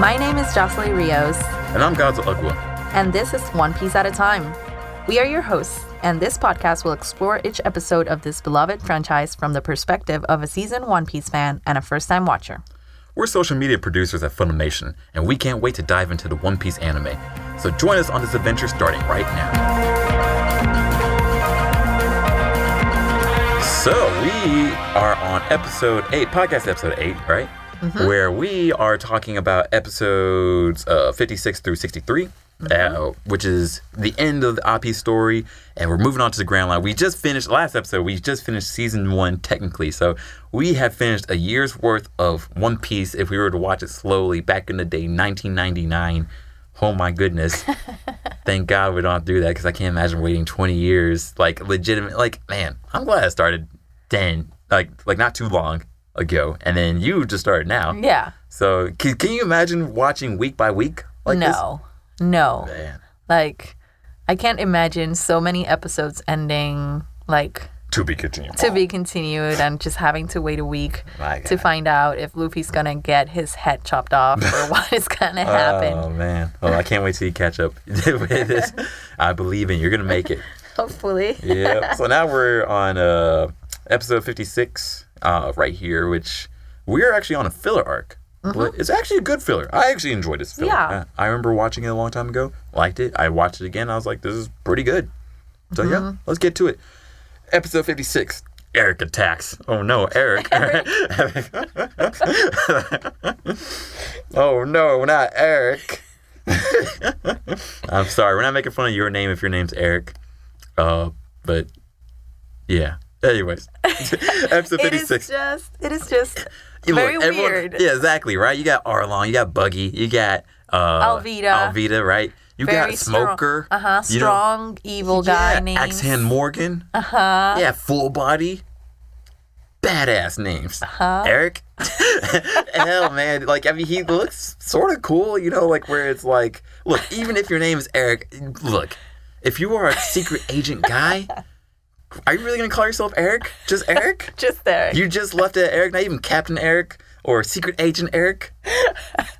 My name is Josellie Rios. And I'm Godswill Ugwa. And this is One Piece at a Time. We are your hosts, and this podcast will explore each episode of this beloved franchise from the perspective of a seasoned One Piece fan and a first-time watcher. We're social media producers at Funimation, and we can't wait to dive into the One Piece anime. So join us on this adventure starting right now. So we are on episode 8, podcast episode 8, right? Mm-hmm. Where we are talking about episodes 56 through 63, which is the end of the Appi story, and we're moving on to the Grand Line. We just finished, last episode, we just finished season 1 technically, so we have finished a year's worth of One Piece if we were to watch it slowly back in the day, 1999. Oh my goodness. Thank God we don't have to do that, because I can't imagine waiting 20 years, like legitimate, like, man, I'm glad I started then, like not too long ago, and then you just started now. Yeah. So can you imagine watching week by week like this? No. Man. Like, I can't imagine so many episodes ending, like, To be continued and just having to wait a week to find out if Luffy's gonna get his head chopped off or what is gonna happen. Oh, man. Well, I can't wait till you catch up with this. I believe in you. You're gonna make it. Hopefully. Yeah. So now we're on episode 56 right here, which we're actually on a filler arc. But it's actually a good filler. I actually enjoyed this filler. Yeah. I remember watching it a long time ago. Liked it. I watched it again. I was like, this is pretty good. So yeah, let's get to it. Episode 56. Eric attacks. Oh no, Eric. Oh no, not Eric. I'm sorry. We're not making fun of your name if your name's Eric. But yeah. Anyways, episode 56. It is just very weird. Yeah, exactly, right? You got Arlong, you got Buggy, you got Alvida, right? You very got Smoker. Strong, evil guy names. Axe-Hand Morgan. Yeah, Full Body. Badass names. Eric. Hell, man. Like, I mean, he looks sort of cool, you know, like where it's like, look, even if your name is Eric, look, if you are a secret agent guy, are you really going to call yourself Eric? Just Eric? Just Eric. You just left it at Eric, not even Captain Eric or Secret Agent Eric?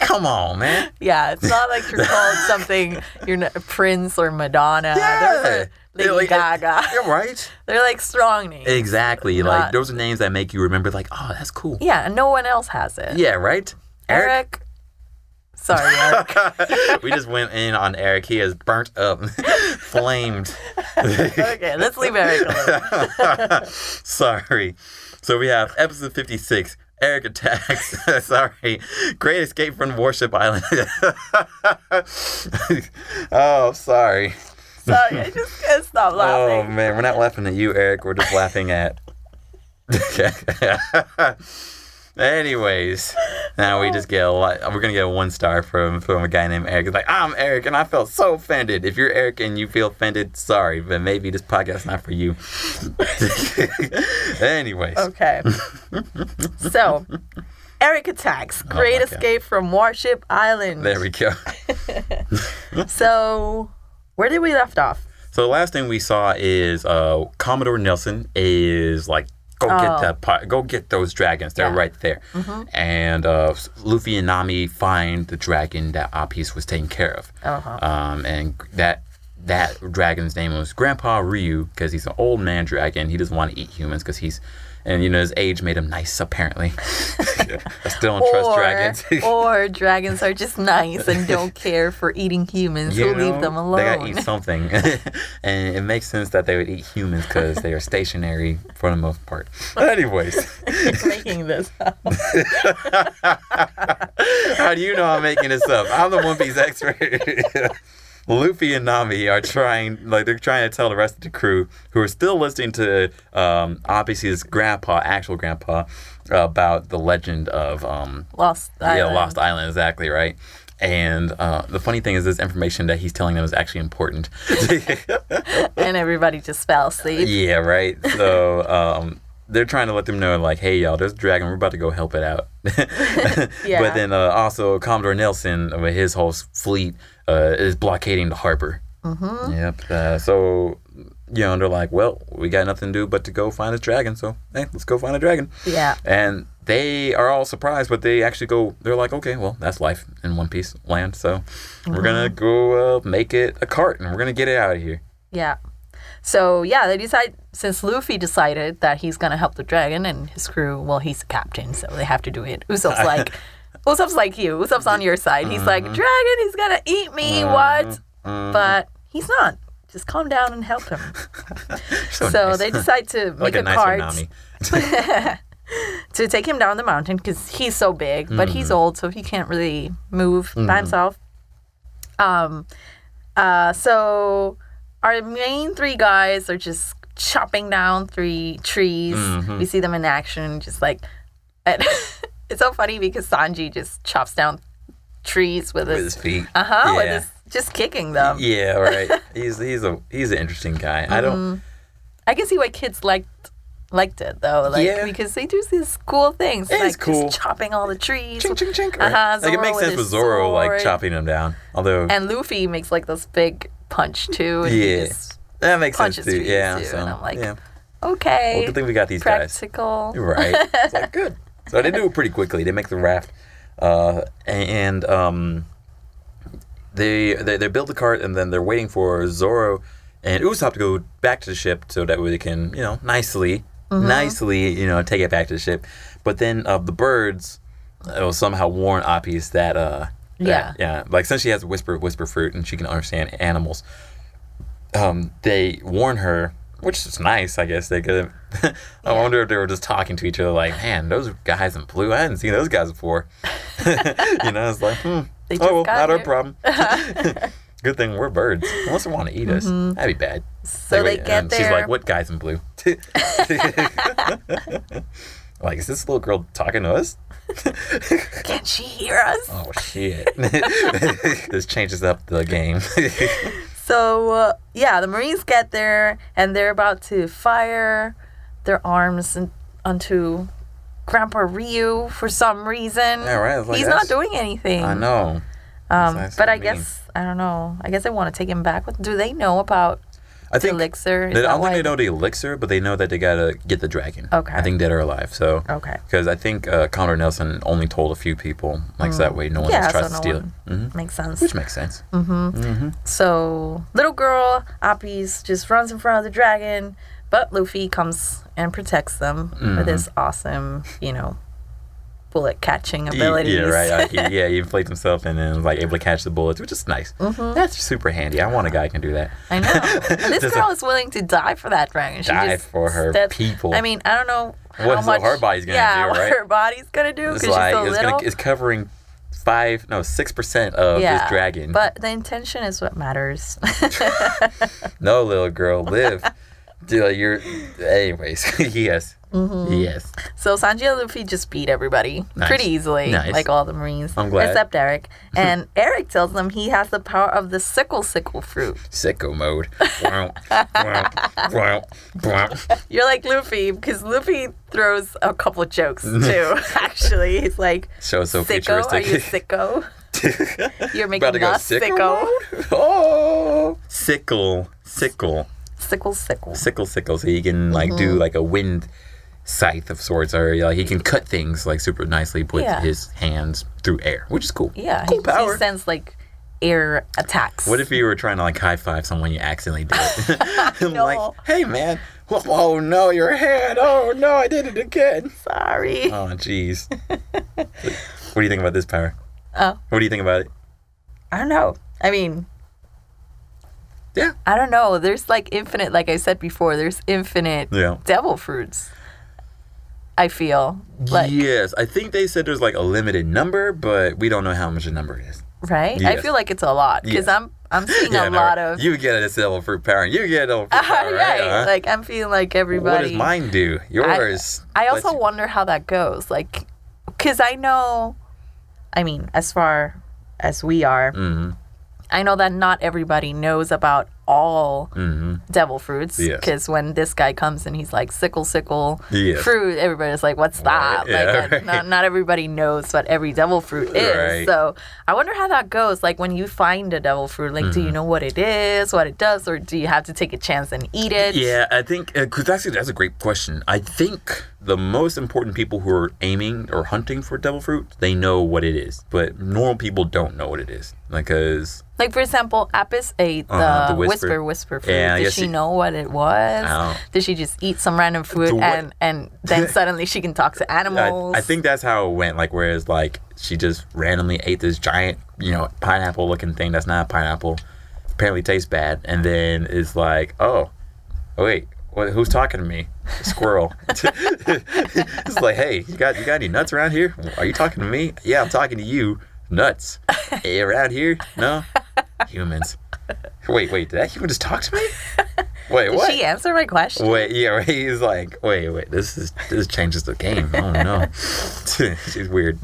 Come on, man. Yeah, it's not like you're called something, you're not Prince or Madonna. Yeah. Those are Lady Gaga. You're right. They're like strong names. Exactly. Like, those are names that make you remember, like, oh, that's cool. Yeah, and no one else has it. Yeah, right? Eric. Sorry, Eric. We just went in on Eric. He is burnt up, flamed. Okay, let's leave Eric alone. Sorry. So we have episode 56, Eric attacks. Sorry. Great escape from Warship Island. Oh, sorry. Sorry, I just can't stop laughing. Oh, man. We're not laughing at you, Eric. We're just laughing at... Anyways, now we just get a lot. We're gonna get a 1 star from a guy named Eric. It's like, I'm Eric, and I felt so offended. If you're Eric and you feel offended, sorry, but maybe this podcast is not for you. Anyways, okay. So, Eric attacks. Great escape from Warship Island. There we go. So, where did we left off? So the last thing we saw is Commodore Nelson is like, go get those dragons. They're right there. And Luffy and Nami find the dragon that Apis was taking care of. And that dragon's name was Grandpa Ryu, because he's an old man dragon. He doesn't want to eat humans because he's, and you know, his age made him nice, apparently. I still don't trust dragons. Or dragons are just nice and don't care for eating humans. Who leave them alone. They gotta eat something. And it makes sense that they would eat humans because they are stationary for the most part. Anyways. You're making this up. How do you know I'm making this up? I'm the One Piece expert. Luffy and Nami are trying to tell the rest of the crew who are still listening to Apis' actual grandpa, about the legend of Lost Island. Yeah, Lost Island, exactly, right. And the funny thing is, this information that he's telling them is actually important. And everybody just fell asleep. Yeah, right. So they're trying to let them know, like, hey, y'all, there's a dragon. We're about to go help it out. Yeah. But then also Commodore Nelson, with his whole fleet, is blockading the harbor. Yep. So they're like, well, we got nothing to do but to go find this dragon. So, hey, let's go find a dragon. Yeah. And they are all surprised, but they actually go, they're like, okay, well, that's life in One Piece land. So we're going to go make it a cart and we're going to get it out of here. Yeah. So, yeah, they decide, since Luffy decided that he's going to help the dragon and his crew, well, he's the captain, so they have to do it. Usopp's like you. Usopp's on your side. He's like, dragon, he's going to eat me, what? But he's not. Just calm down and help him. So nice. They decide to make a cart to take him down the mountain because he's so big, but he's old, so he can't really move by himself. So our main three guys are just chopping down 3 trees. We see them in action, just like... It's so funny because Sanji just chops down trees with his feet. With his, just kicking them. Yeah, right. He's an interesting guy. I can see why kids liked it though, because they do these cool things. It's like cool. Just chopping all the trees. Chink, chink, chink. Right? Like it makes sense with Zoro like chopping them down. And Luffy makes like this big punch too. And that makes sense too. Yeah. So, and I'm like, okay. Well, good thing we got these practical. Guys. Right. It's like good. So they do it pretty quickly. They make the raft, and they build the cart, and then they're waiting for Zoro and Usopp to go back to the ship so that way they can, nicely, take it back to the ship. But then the birds will somehow warn Apis that, like since she has whisper fruit and she can understand animals, they warn her. Which is nice, I guess. They could. I wonder if they were just talking to each other, like, "Man, those guys in blue. I hadn't seen those guys before." It's like, not our problem. Good thing we're birds. Unless they want to eat us, that'd be bad. So they get there. She's like, "What guys in blue?" Like, is this little girl talking to us? Can she hear us? Oh shit! This changes up the game. So, the Marines get there, and they're about to fire their arms onto Grandpa Ryu for some reason. Yeah, right. Like, he's not doing anything. I know. But I guess, I don't know. I guess they want to take him back. Do they know about the elixir? I don't think they know the elixir, but they know that they got to get the dragon. Okay. I think dead or alive. So, okay. Because I think Commodore Nelson only told a few people. Like, so that way no one else tries to steal it. Makes sense. Which makes sense. So, little girl, Apis, just runs in front of the dragon, but Luffy comes and protects them with his awesome, bullet catching abilities. Yeah, right. He inflates himself and then like able to catch the bullets, which is nice. That's super handy. I want a guy who can do that. I know. And this girl is willing to die for that dragon. For her people. I mean, I don't know how much her body's gonna do, right? what her body's gonna do because she's so little. It's covering 6% of this dragon. But the intention is what matters. No, little girl, live. Anyways, yes. Yes. So Sanji and Luffy just beat everybody pretty easily, like all the Marines. I'm glad. Except Eric. And Eric tells them he has the power of the sickle fruit. Sicko mode. You're like Luffy, because Luffy throws a couple jokes too, actually. He's like, so sicko, are you sicko? You're making us sicko. Oh! Sickle. Sickle. Sickle. So he can do like a wind scythe of sorts, or he can cut things like super nicely with his hands through air, which is cool. Yeah, cool power. He sends like air attacks. What if you were trying to like high five someone you accidentally did it? No. Like, hey man, oh no, your hand. Oh no, I did it again. Sorry. Oh jeez. What do you think about this power? Oh. What do you think about it? I don't know. I mean, yeah. I don't know. There's like infinite, like I said before, there's infinite devil fruits. I feel like. Yes, I think they said there's like a limited number, but we don't know how much the number is. Right? Yes. I feel like it's a lot because I'm seeing a lot of. You get a devil fruit power. You get a devil fruit power. Right. Uh-huh. Like I'm feeling like everybody. What does mine do? Yours. I also wonder how that goes. Like, because I know, I mean, as far as we are, I know that not everybody knows about all devil fruits. Yes. Because when this guy comes and he's like, sickle Yes. fruit, everybody's like, what's that? Right. Yeah, like, right. not everybody knows what every devil fruit is. Right. So I wonder how that goes. Like, when you find a devil fruit, like, do you know what it is, what it does, or do you have to take a chance and eat it? Yeah, I think, because that's a great question. I think the most important people who are aiming or hunting for devil fruit, they know what it is. But normal people don't know what it is. Because... Like, for example, Apis ate the whisper fruit. Yeah, Did she know what it was? No. Did she just eat some random fruit and then suddenly she can talk to animals? I think that's how it went. Like, whereas, like, she just randomly ate this giant, pineapple-looking thing that's not a pineapple. Apparently tastes bad. And then is like, oh, wait, who's talking to me? A squirrel. It's like, hey, you got any nuts around here? Are you talking to me? Yeah, I'm talking to you. Nuts. Hey, around here? No? Humans. Wait, did that human just talk to me? Wait, what? Did she answer my question? Wait, yeah, he's like, wait, this changes the game. Oh no. She's weird.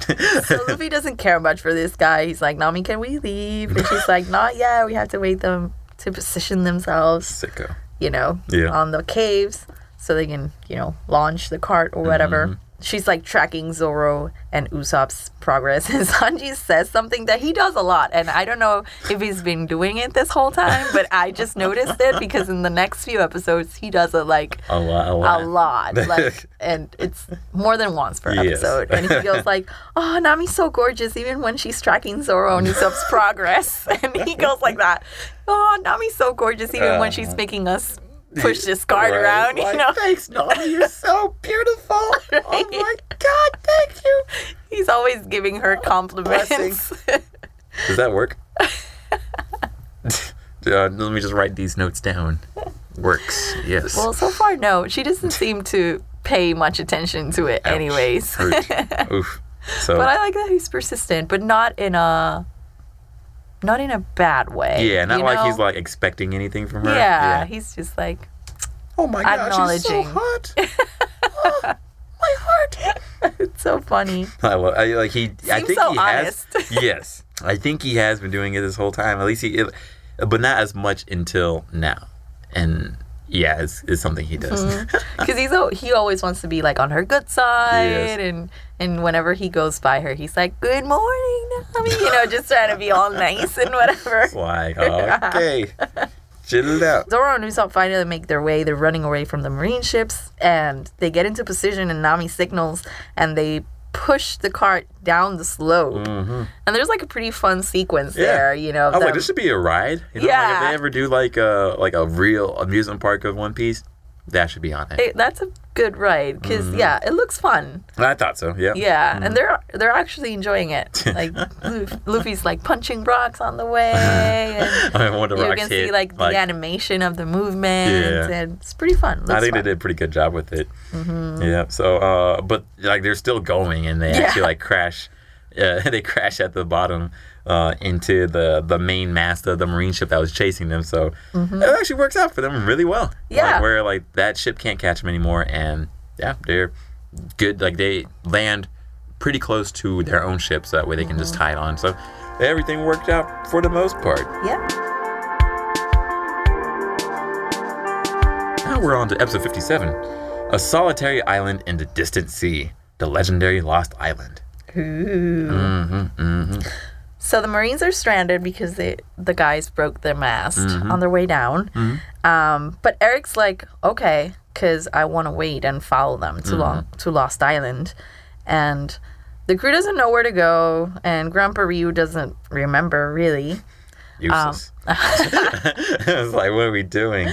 So Luffy doesn't care much for this guy. He's like, Nami, can we leave? And she's like, not yet. We have to wait them to position themselves, Sicko. On the caves so they can, launch the cart or whatever. She's like tracking Zoro and Usopp's progress, and Sanji says something that he does a lot, and I don't know if he's been doing it this whole time, but I just noticed it because in the next few episodes he does it like a lot. Like, and it's more than once per episode, and he goes like, "Oh, Nami's so gorgeous," even when she's tracking Zoro and Usopp's progress, and he goes like that. "Oh, Nami's so gorgeous," even when she's making us push this cart around, like, thanks, Nami, you're so beautiful. Right? Oh my God, thank you. He's always giving her compliments. Does that work? Let me just write these notes down. Works, yes. Well, so far, no. She doesn't seem to pay much attention to it anyways. Oof. So, but I like that he's persistent, but not in a bad way. Yeah, not like he's like expecting anything from her. Yeah, he's just like, oh my God, she's so hot. Oh, my heart. It's so funny. I think so he honest. has. Yes, I think he has been doing it this whole time. At least but not as much until now. And yeah, it's something he does. Because he always wants to be like on her good side, and whenever he goes by her, he's like, "Good morning, Nami," just trying to be all nice and whatever. It's like, okay, chill it out. Zoro and Usopp finally make their way. They're running away from the marine ships, and they get into position, and Nami signals, and they push the cart down the slope. And there's like a pretty fun sequence there, I was like, this should be a ride. Like if they ever do like a real amusement park of One Piece, that should be on it. That's a good ride because it looks fun. I thought so. Yeah. And they're actually enjoying it. Like Luffy's like punching rocks on the way, and you can see like the animation of the movement, and it's pretty fun. I think they did a pretty good job with it. Yeah. So, but like they're still going, and they actually like crash. They crash at the bottom into the main mast of the marine ship that was chasing them. So it actually works out for them really well. Yeah. Like, where like that ship can't catch them anymore, and they're good. Like they land pretty close to their own ship, so that way they can just tie it on. So everything worked out for the most part. Yeah. Now we're on to episode 57, A Solitary Island in the Distant Sea, the legendary Lost Island. Ooh. So the Marines are stranded because the guys broke their mast on their way down. But Eric's like, okay, because I want to wait and follow them to Lost Island. And the crew doesn't know where to go, and Grandpa Ryu doesn't remember, really. Useless. I was like, what are we doing?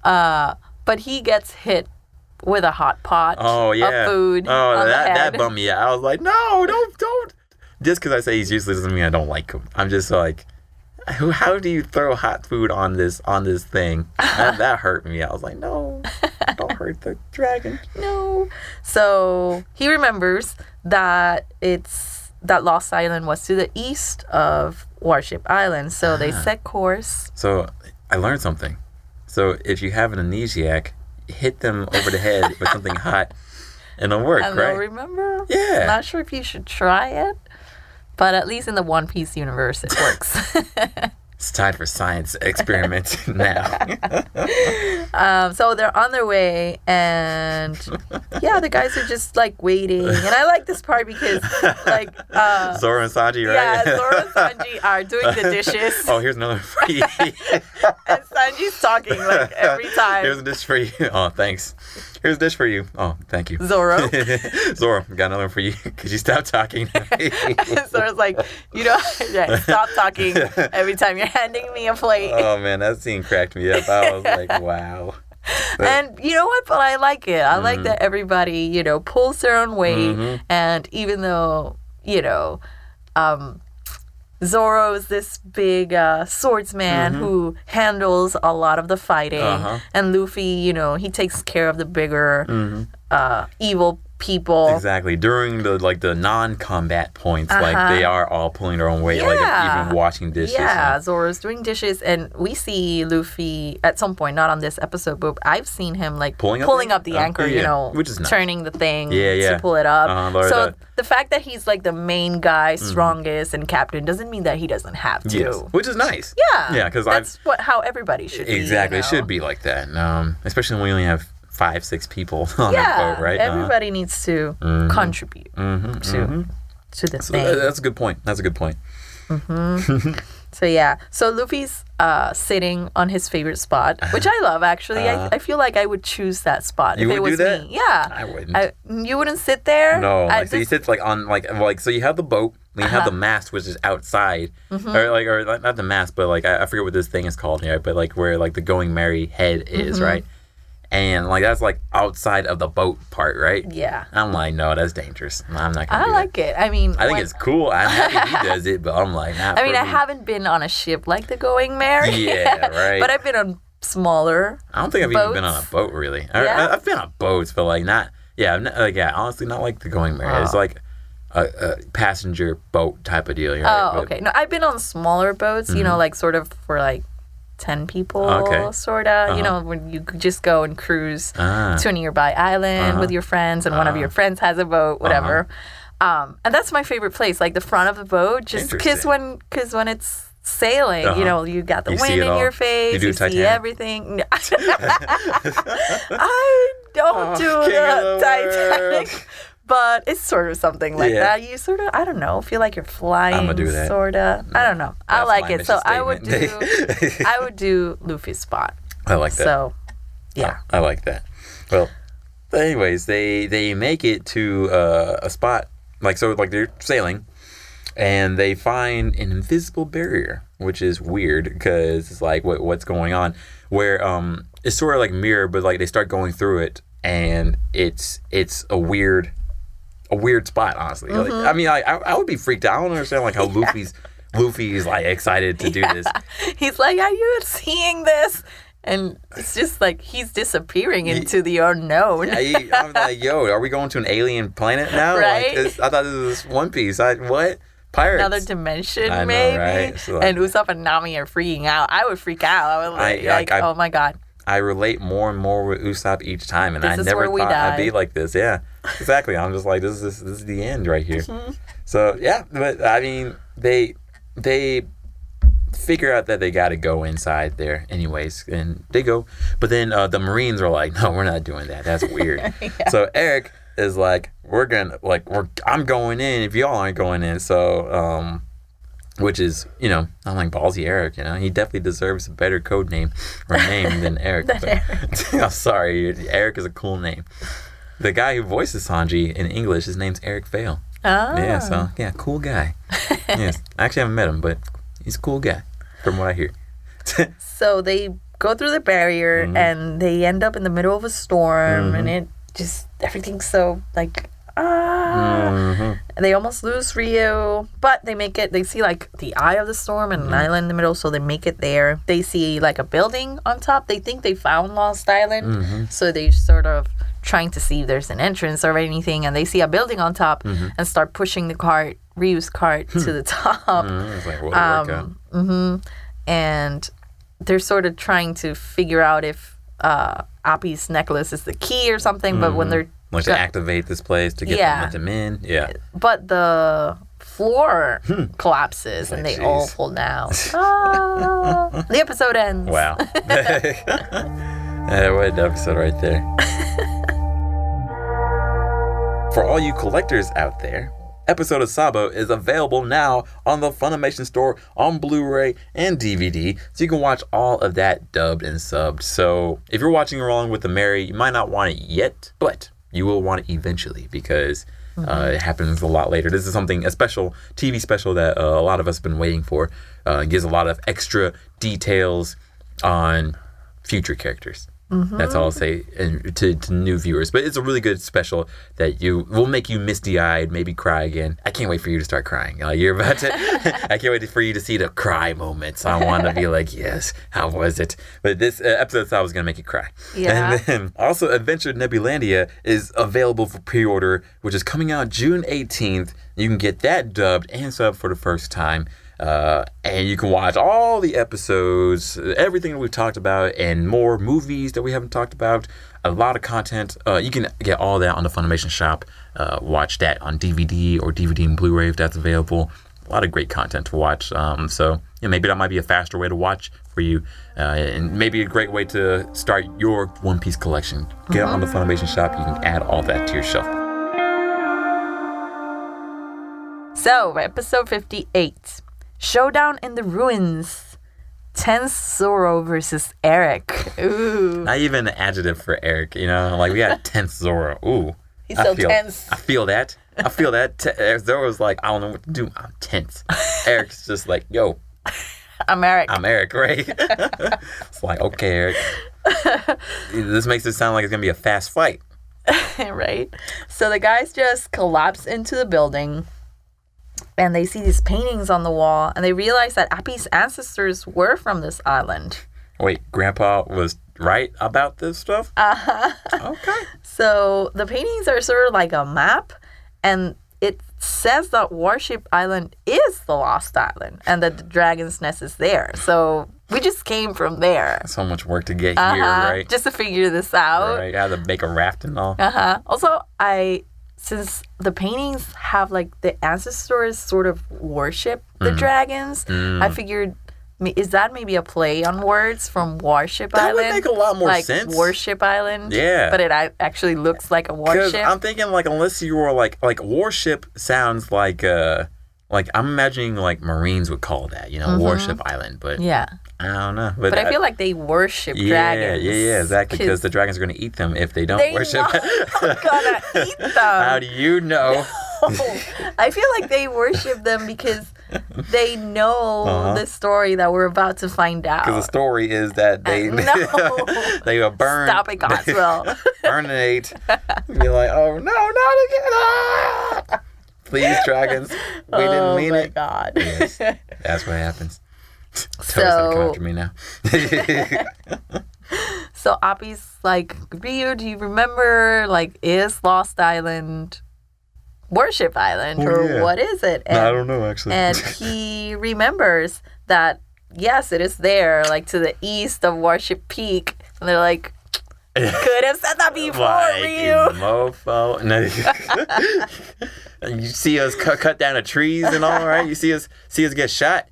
But he gets hit with a hot pot of food. Oh, that bummed me out. I was like, no, don't. Just because I say he's useless doesn't mean I don't like him. I'm just like, how do you throw hot food on this thing? That hurt me. I was like, no, don't hurt the dragon. No. So he remembers that that Lost Island was to the east of Warship Island. So they set course. So I learned something. So if you have an amnesiac, hit them over the head with something hot, and it'll work, and right? they'll remember. Yeah. I'm not sure if you should try it, but at least in the One Piece universe, it works. It's time for science experiment now. So they're on their way, and yeah, the guys are just like waiting. And I like this part because like Zoro and Sanji, right? Yeah, Zoro and Sanji are doing the dishes. Oh, here's another for you. And Sanji's talking like every time. Here's a dish for you. Oh, thanks. Here's a dish for you. Oh, thank you. Zoro. Zoro, got another one for you. Could you stop talking? Zoro's like, stop talking every time you're handing me a plate. Oh, man, that scene cracked me up. I was like, wow. And you know what? But I like it. I like that everybody, pulls their own weight. And even though, Zoro is this big swordsman who handles a lot of the fighting. And Luffy, he takes care of the bigger evil people. Exactly. During the non-combat points, like they are all pulling their own weight, like even washing dishes. Yeah, Zoro's doing dishes, and we see Luffy at some point, not on this episode, but I've seen him like pulling up the anchor, which is nice. Turning the thing to pull it up. So the fact that he's like the main guy, strongest, and captain doesn't mean that he doesn't have to. Yes. Which is nice. Yeah, because that's how everybody should be. Exactly, it should be like that. Especially when we only have 5-6 people on the boat, right? Everybody needs to contribute to the thing. That's a good point. So Luffy's sitting on his favorite spot, which I love, actually. I feel like I would choose that spot if it was me. Yeah. I wouldn't. You wouldn't sit there? No. So he sits so you have the boat, and you have the mast, which is outside. Or not the mast, but I forget what this thing is called here, but where the Going Merry head is, right? And that's outside of the boat part, right? Yeah. I'm like, no, that's dangerous. I'm not gonna do that. I like it. I mean, I think it's cool. I'm happy he does it, but I'm like, not. I haven't been on a ship like the Going Merry. Yeah, right. But I've been on smaller. I don't think I've even been on a boat really. I've been on boats, but not. Yeah, honestly, not like the Going Merry. It's like a passenger boat type of deal. Right? Oh, okay. No, I've been on smaller boats. Sort of for 10 people, sort of. When you just go and cruise to a nearby island with your friends, and one of your friends has a boat, whatever. And that's my favorite place, the front of the boat, just because when it's sailing, you got the wind in your face, you see everything. I don't do the Titanic. But it's sort of something like that. You sort of, I don't know, feel like you're flying. I'm gonna do that. Sort of. I don't know. I like it. So I would do Luffy's spot. I like that. So, yeah. I like that. Well, anyways, they make it to a spot, they're sailing, and they find an invisible barrier, which is weird because it's what's going on? Where it's sort of like mirror, but they start going through it, and it's a weird spot, honestly. I would be freaked out. I don't understand how Luffy's excited to do this. He's like, are you seeing this? And it's just he's disappearing into the unknown. I'm like, yo, are we going to an alien planet now? Right? I thought this was One Piece. What? Pirates? Another dimension, I know, maybe? Right? So, and Usopp and Nami are freaking out. I would freak out. I would oh my God. I relate more and more with Usopp each time, and I never thought I'd be like this. Yeah, exactly. I'm just like, this is the end right here. So yeah, but they figure out that they got to go inside there anyways, and they go. But then the Marines are like, no, we're not doing that. That's weird. So Eric is like, I'm going in if y'all aren't going in. So which is, I'm like ballsy Eric, he definitely deserves a better code name or name than Eric. I'm sorry, Eric is a cool name. The guy who voices Sanji in English, his name's Eric Vale. Oh. Yeah, so cool guy. Yes, I actually haven't met him, but he's a cool guy from what I hear. So they go through the barrier and they end up in the middle of a storm, and it just everything's so they almost lose Rio, but they make it. They see the eye of the storm and an island in the middle, so they make it there. They see a building on top. They think they found Lost Island, so they sort of trying to see if there's an entrance or anything, and they see a building on top and start pushing the Ryu's cart to the top. It's like, what and they're sort of trying to figure out if Appi's necklace is the key or something, but when they're to activate this place to get them in. Yeah. But the floor collapses and they all fall down. The episode ends. Wow. What an episode right there. For all you collectors out there, episode of Sabo is available now on the Funimation Store on Blu-ray and DVD, so you can watch all of that dubbed and subbed. So if you're watching along with the Mary, you might not want it yet, but you will want it eventually because it happens a lot later. This is a special TV special that a lot of us have been waiting for. It gives a lot of extra details on future characters. That's all I'll say to new viewers. But it's a really good special that will make you misty-eyed, maybe cry again. I can't wait for you to start crying. You're about to. I can't wait for you to see the cry moments. I want to be like, yes, how was it? But this episode I was going to make you cry. Yeah. And then also Adventure Nebulandia is available for pre-order, which is coming out June 18th. You can get that dubbed and subbed for the first time. And you can watch all the episodes, everything that we've talked about, and more movies that we haven't talked about. A lot of content. You can get all that on the Funimation shop. Watch that on DVD or DVD and Blu-ray if that's available. A lot of great content to watch. So maybe that might be a faster way to watch for you, and maybe a great way to start your One Piece collection. Get on the Funimation shop. You can add all that to your shelf. So, episode 58. Showdown in the Ruins. Tense Zoro versus Eric. Ooh. Not even an adjective for Eric, we got tense Zoro. Ooh. He's so tense. I feel that. Zoro's like, I don't know what to do. I'm tense. Eric's just like, yo. I'm Eric. I'm Eric, right? It's like, okay, Eric. This makes it sound like it's going to be a fast fight. Right? So the guys just collapse into the building. And they see these paintings on the wall, and they realize that Appy's ancestors were from this island. Wait, Grandpa was right about this stuff? Okay. So the paintings are sort of like a map, and it says that Warship Island is the Lost Island, and that the Dragon's Nest is there. So we just came from there. So much work to get here, right? Just to figure this out. Right, I had to make a raft and all. Also, since the paintings have like the ancestors sort of worship the dragons, I figured, is that maybe a play on words from Warship Island? That would make a lot more sense. Like Warship Island? Yeah. But it actually looks like a warship? Because I'm thinking unless you were like warship sounds like I'm imagining like Marines would call that, Warship Island. But yeah. I don't know. But I feel like they worship dragons. Yeah, exactly. Because the dragons are going to eat them if they don't worship. They're going to eat them. How do you know? I feel like they worship them because they know the story that we're about to find out. Because the story is that they they were burned. Stop it, Godswill. Burnate. You're like, oh no, not again. Please, dragons. We didn't mean it. Oh my God. Yes, that's what happens. So come after me now. So Appy's like, Ryu, do you remember? Like, is Lost Island Warship Island or what is it? And, no, I don't know actually. And he remembers that yes, it is there, like to the east of Warship Peak. And they're like, could have said that before, Ryu. Mofo. No. You see us cut down the trees and all, right? You see us get shot.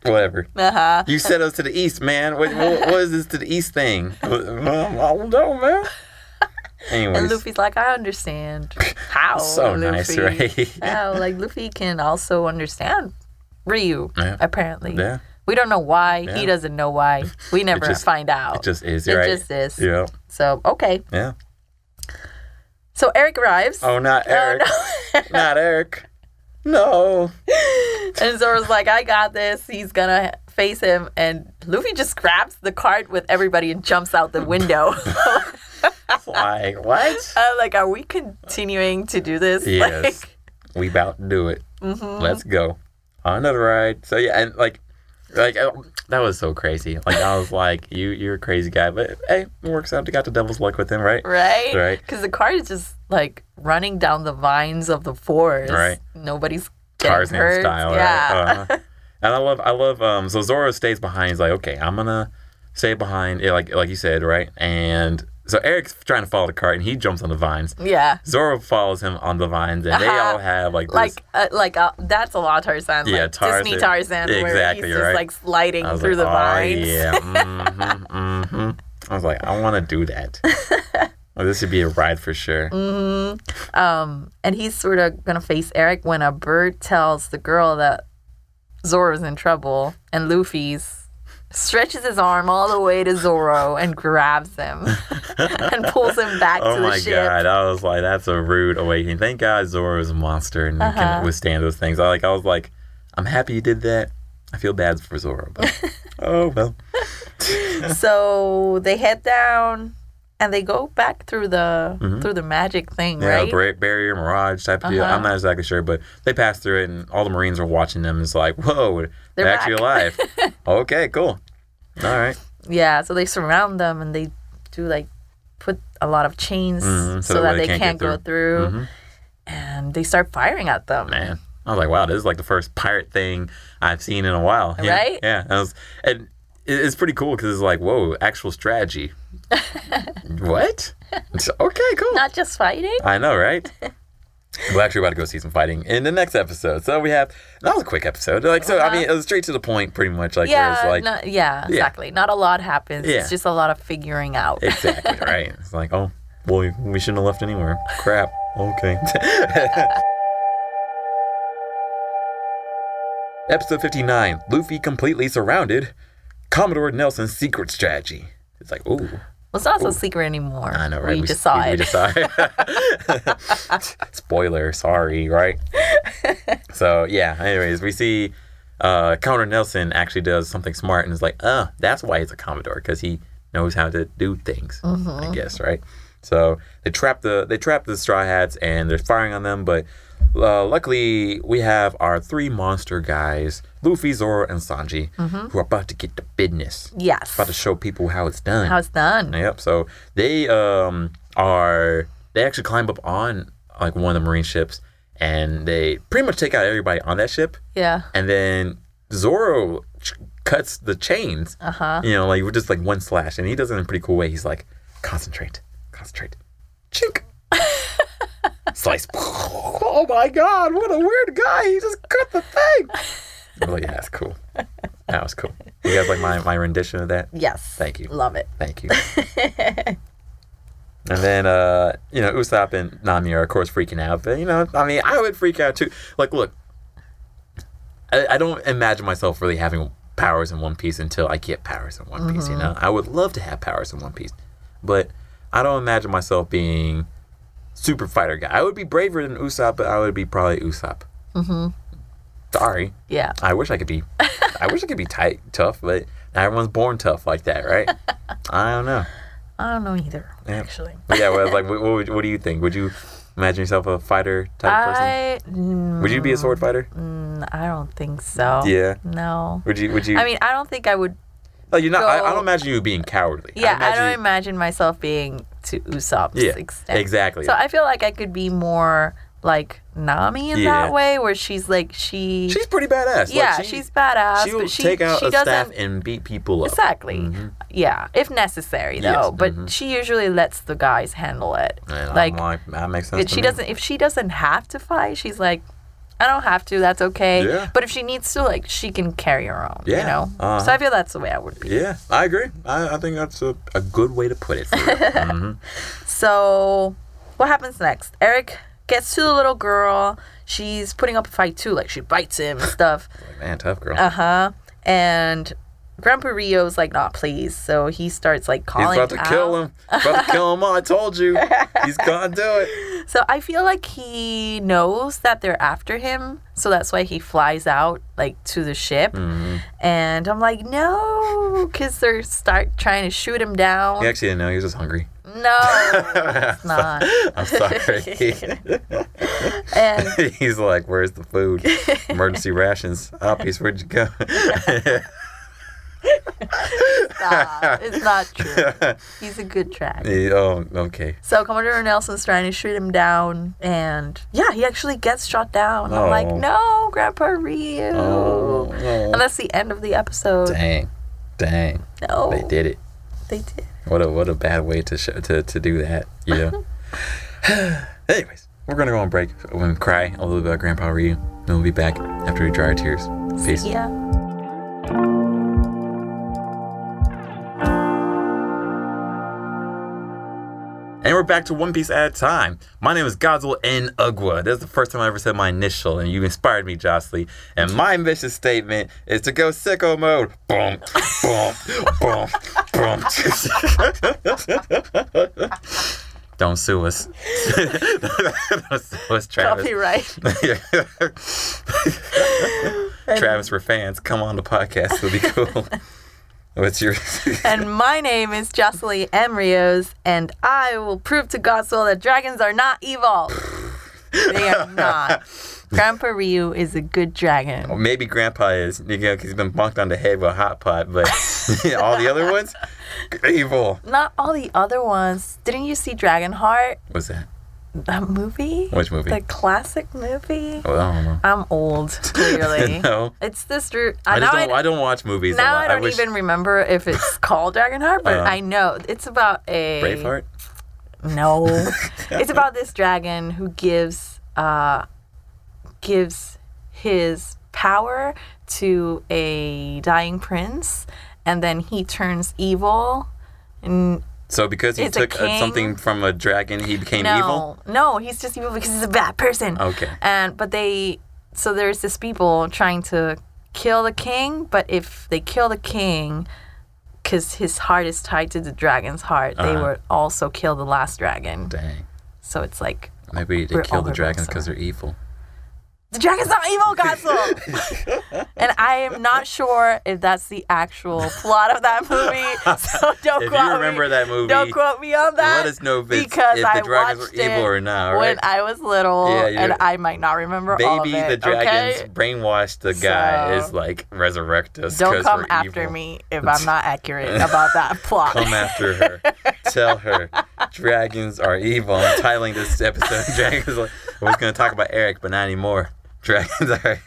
Whatever. You said us to the east, man. What is this to the east thing? I don't know, man. Anyways. And Luffy's like, I understand. How? So Luffy? nice, right? How? Like, Luffy can also understand Ryu, apparently. Yeah. We don't know why. Yeah. He doesn't know why. We never find out. It just is, right? It just is. Yeah. So, okay. Yeah. So Eric arrives. Oh, not Eric. Oh, no. Not Eric. No. And Zoro's like, I got this. He's gonna face him. And Luffy just grabs the cart with everybody and jumps out the window. Like, what? Like, are we continuing to do this? Yes. We about to do it. Let's go. On another ride. So, yeah, and like, that was so crazy. Like, I was like, you're a crazy guy. But, hey, it works out. You got the devil's luck with him, right? Right? Because the cart is just, like, running down the vines of the forest. Right. Nobody's getting Tarzan hurt. style, yeah. Right? And I love, so Zoro stays behind. He's like, okay, I'm going to stay behind, like you said, right? And So Eric's trying to follow the cart, and he jumps on the vines. Yeah. Zoro follows him on the vines, and they all have like this. That's a lot of Tarzan. Yeah, like Tarzan. Disney Tarzan, where Exactly, he's just right. like sliding through the vines. Yeah. I was like, I want to do that. Well, this would be a ride for sure. And he's sort of gonna face Eric when a bird tells the girl that Zoro's in trouble, and Luffy's stretches his arm all the way to Zoro and grabs him and pulls him back to the ship. Oh my god, I was like, that's a rude awakening. Thank God Zoro is a monster and can withstand those things. I was like, I'm happy you did that. I feel bad for Zoro, but oh well. So they head down and they go back through the magic thing, right? Yeah, barrier, mirage type of deal. I'm not exactly sure, but they pass through it and all the Marines are watching them. It's like, whoa, they're actually alive. Okay, cool. All right. Yeah, so they surround them and they do like put a lot of chains so that they can't go through. And they start firing at them. Man, I was like, wow, this is like the first pirate thing I've seen in a while. Yeah, right? Yeah. And it's pretty cool because it's like, whoa, actual strategy. What? Okay, cool. Not just fighting? I know, right? We're actually about to go see some fighting in the next episode. So we have, that was a quick episode. Like, so, I mean, it was straight to the point pretty much. Like, exactly. Not a lot happens. Yeah. It's just a lot of figuring out. Exactly, right. It's like, oh, well, we shouldn't have left anywhere. Crap. Okay. Episode 59, Luffy completely surrounded. Commodore Nelson's secret strategy. It's like, ooh. Well, it's not so secret anymore. I know, right? We just saw it. We just saw it. Spoiler, sorry, right? So, yeah, anyways, we see Commodore Nelson actually does something smart and is like, that's why he's a Commodore, because he knows how to do things, I guess, right? So they trap the Straw Hats and they're firing on them, but luckily we have our three monster guys, Luffy, Zoro, and Sanji, who are about to get the business. Yes. About to show people how it's done. How it's done. Yep. So they actually climb up on like one of the Marine ships and they pretty much take out everybody on that ship. Yeah. And then Zoro cuts the chains. You know, like just like one slash, and he does it in a pretty cool way. He's like, concentrate. Chink. Slice. Oh my God, what a weird guy. He just cut the thing. Oh yeah, that's cool. That was cool. You guys like my rendition of that? Yes. Thank you. Love it. Thank you. And then, Usopp and Nami are, of course, freaking out. But, I mean, I would freak out, too. Like, look, I don't imagine myself really having powers in One Piece until I get powers in One Piece, I would love to have powers in One Piece. But I don't imagine myself being super fighter guy. I would be braver than Usopp, but I would be probably Usopp. Sorry. Yeah. I wish I could be tough, but not everyone's born tough like that, right? I don't know. I don't know either, actually. But yeah, well, like, what do you think? Would you imagine yourself a fighter type person? Would you be a sword fighter? I don't think so. Yeah. No. Would you? I mean, I don't think I would. Like, you're not. I don't imagine you being cowardly. Yeah, I don't imagine myself being to Usopp's extent. Exactly. So I feel like I could be more like Nami in that way, where she's like she's pretty badass. Yeah, like she's badass. She'll but take out a staff and beat people up. Exactly. Yeah, if necessary though. Yes. But she usually lets the guys handle it. And like that makes sense. If she doesn't have to fight, she's like, I don't have to. That's okay. Yeah. But if she needs to, like, she can carry her own. Yeah. You know. So I feel that's the way I would be. Yeah, I agree. I think that's a good way to put it. For you. So, what happens next? Eric gets to the little girl. She's putting up a fight too. Like, she bites him and stuff. Like, man, tough girl. And Grandpa Rio's like, not pleased. So he starts like calling He's about to kill him. About to kill him all. I told you. He's gonna do it. So I feel like he knows that they're after him. So that's why he flies out like to the ship. And I'm like, no, because they start trying to shoot him down. He actually didn't know. He was just hungry. No, it's not. I'm sorry. And he's like, where's the food? Emergency rations. Oh, Peace, where'd you go? Stop. It's not true. He's a good track. Oh, okay. So Commodore Nelson's trying to shoot him down, and yeah, he actually gets shot down. I'm like, no, Grandpa Ryu. And that's the end of the episode. Dang. No. They did it. They did. What a bad way to do that, you know. Anyways, we're gonna go on break and cry a little bit about Grandpa Ryu. Then we'll be back after we dry our tears. Peace. Yeah. And we're back to One Piece at a time. My name is Godswill and Ugwa. This is the first time I ever said my initial, and you inspired me, Josellie. And my mission statement is to go sicko mode. Boom, boom, boom, boom. Don't sue us. Don't sue us, Travis. Copyright. Travis, we're fans. Come on the podcast. It'll be cool. What's your... And my name is Josellie M. Rios, and I will prove to Godswill that dragons are not evil. They are not. Grandpa Ryu is a good dragon. Well, maybe Grandpa is, because he's been bonked on the head with a hot pot, but all the other ones, evil. Not all the other ones. Didn't you see Dragonheart? What's that? That movie? Which movie? The classic movie? Oh, I don't know. I'm old, clearly. No. It's this... I don't watch movies now a lot. I don't even remember if it's called Dragonheart, but I know. It's about a... Braveheart? No. It's about this dragon who gives his power to a dying prince, and then he turns evil. And so because he took something from a dragon, he became evil? No, he's just evil because he's a bad person. Okay. So there's this people trying to kill the king, but if they kill the king, because his heart is tied to the dragon's heart, they would also kill the last dragon. Dang. So it's like... Maybe they kill the dragons because they're evil. The dragon's not evil, Godswill! And I am not sure if that's the actual plot of that movie. So don't quote me. If you remember that movie, don't quote me on that. Let us know if the dragons were evil or not. Right? When I was little, and I might not remember all of it. Maybe the dragons brainwashed the guy is like resurrect us. Don't come after me if I'm not accurate about that plot. Come after her. Tell her dragons are evil. I'm titling this episode Dragons. I was going to talk about Eric, but not anymore. Dragons are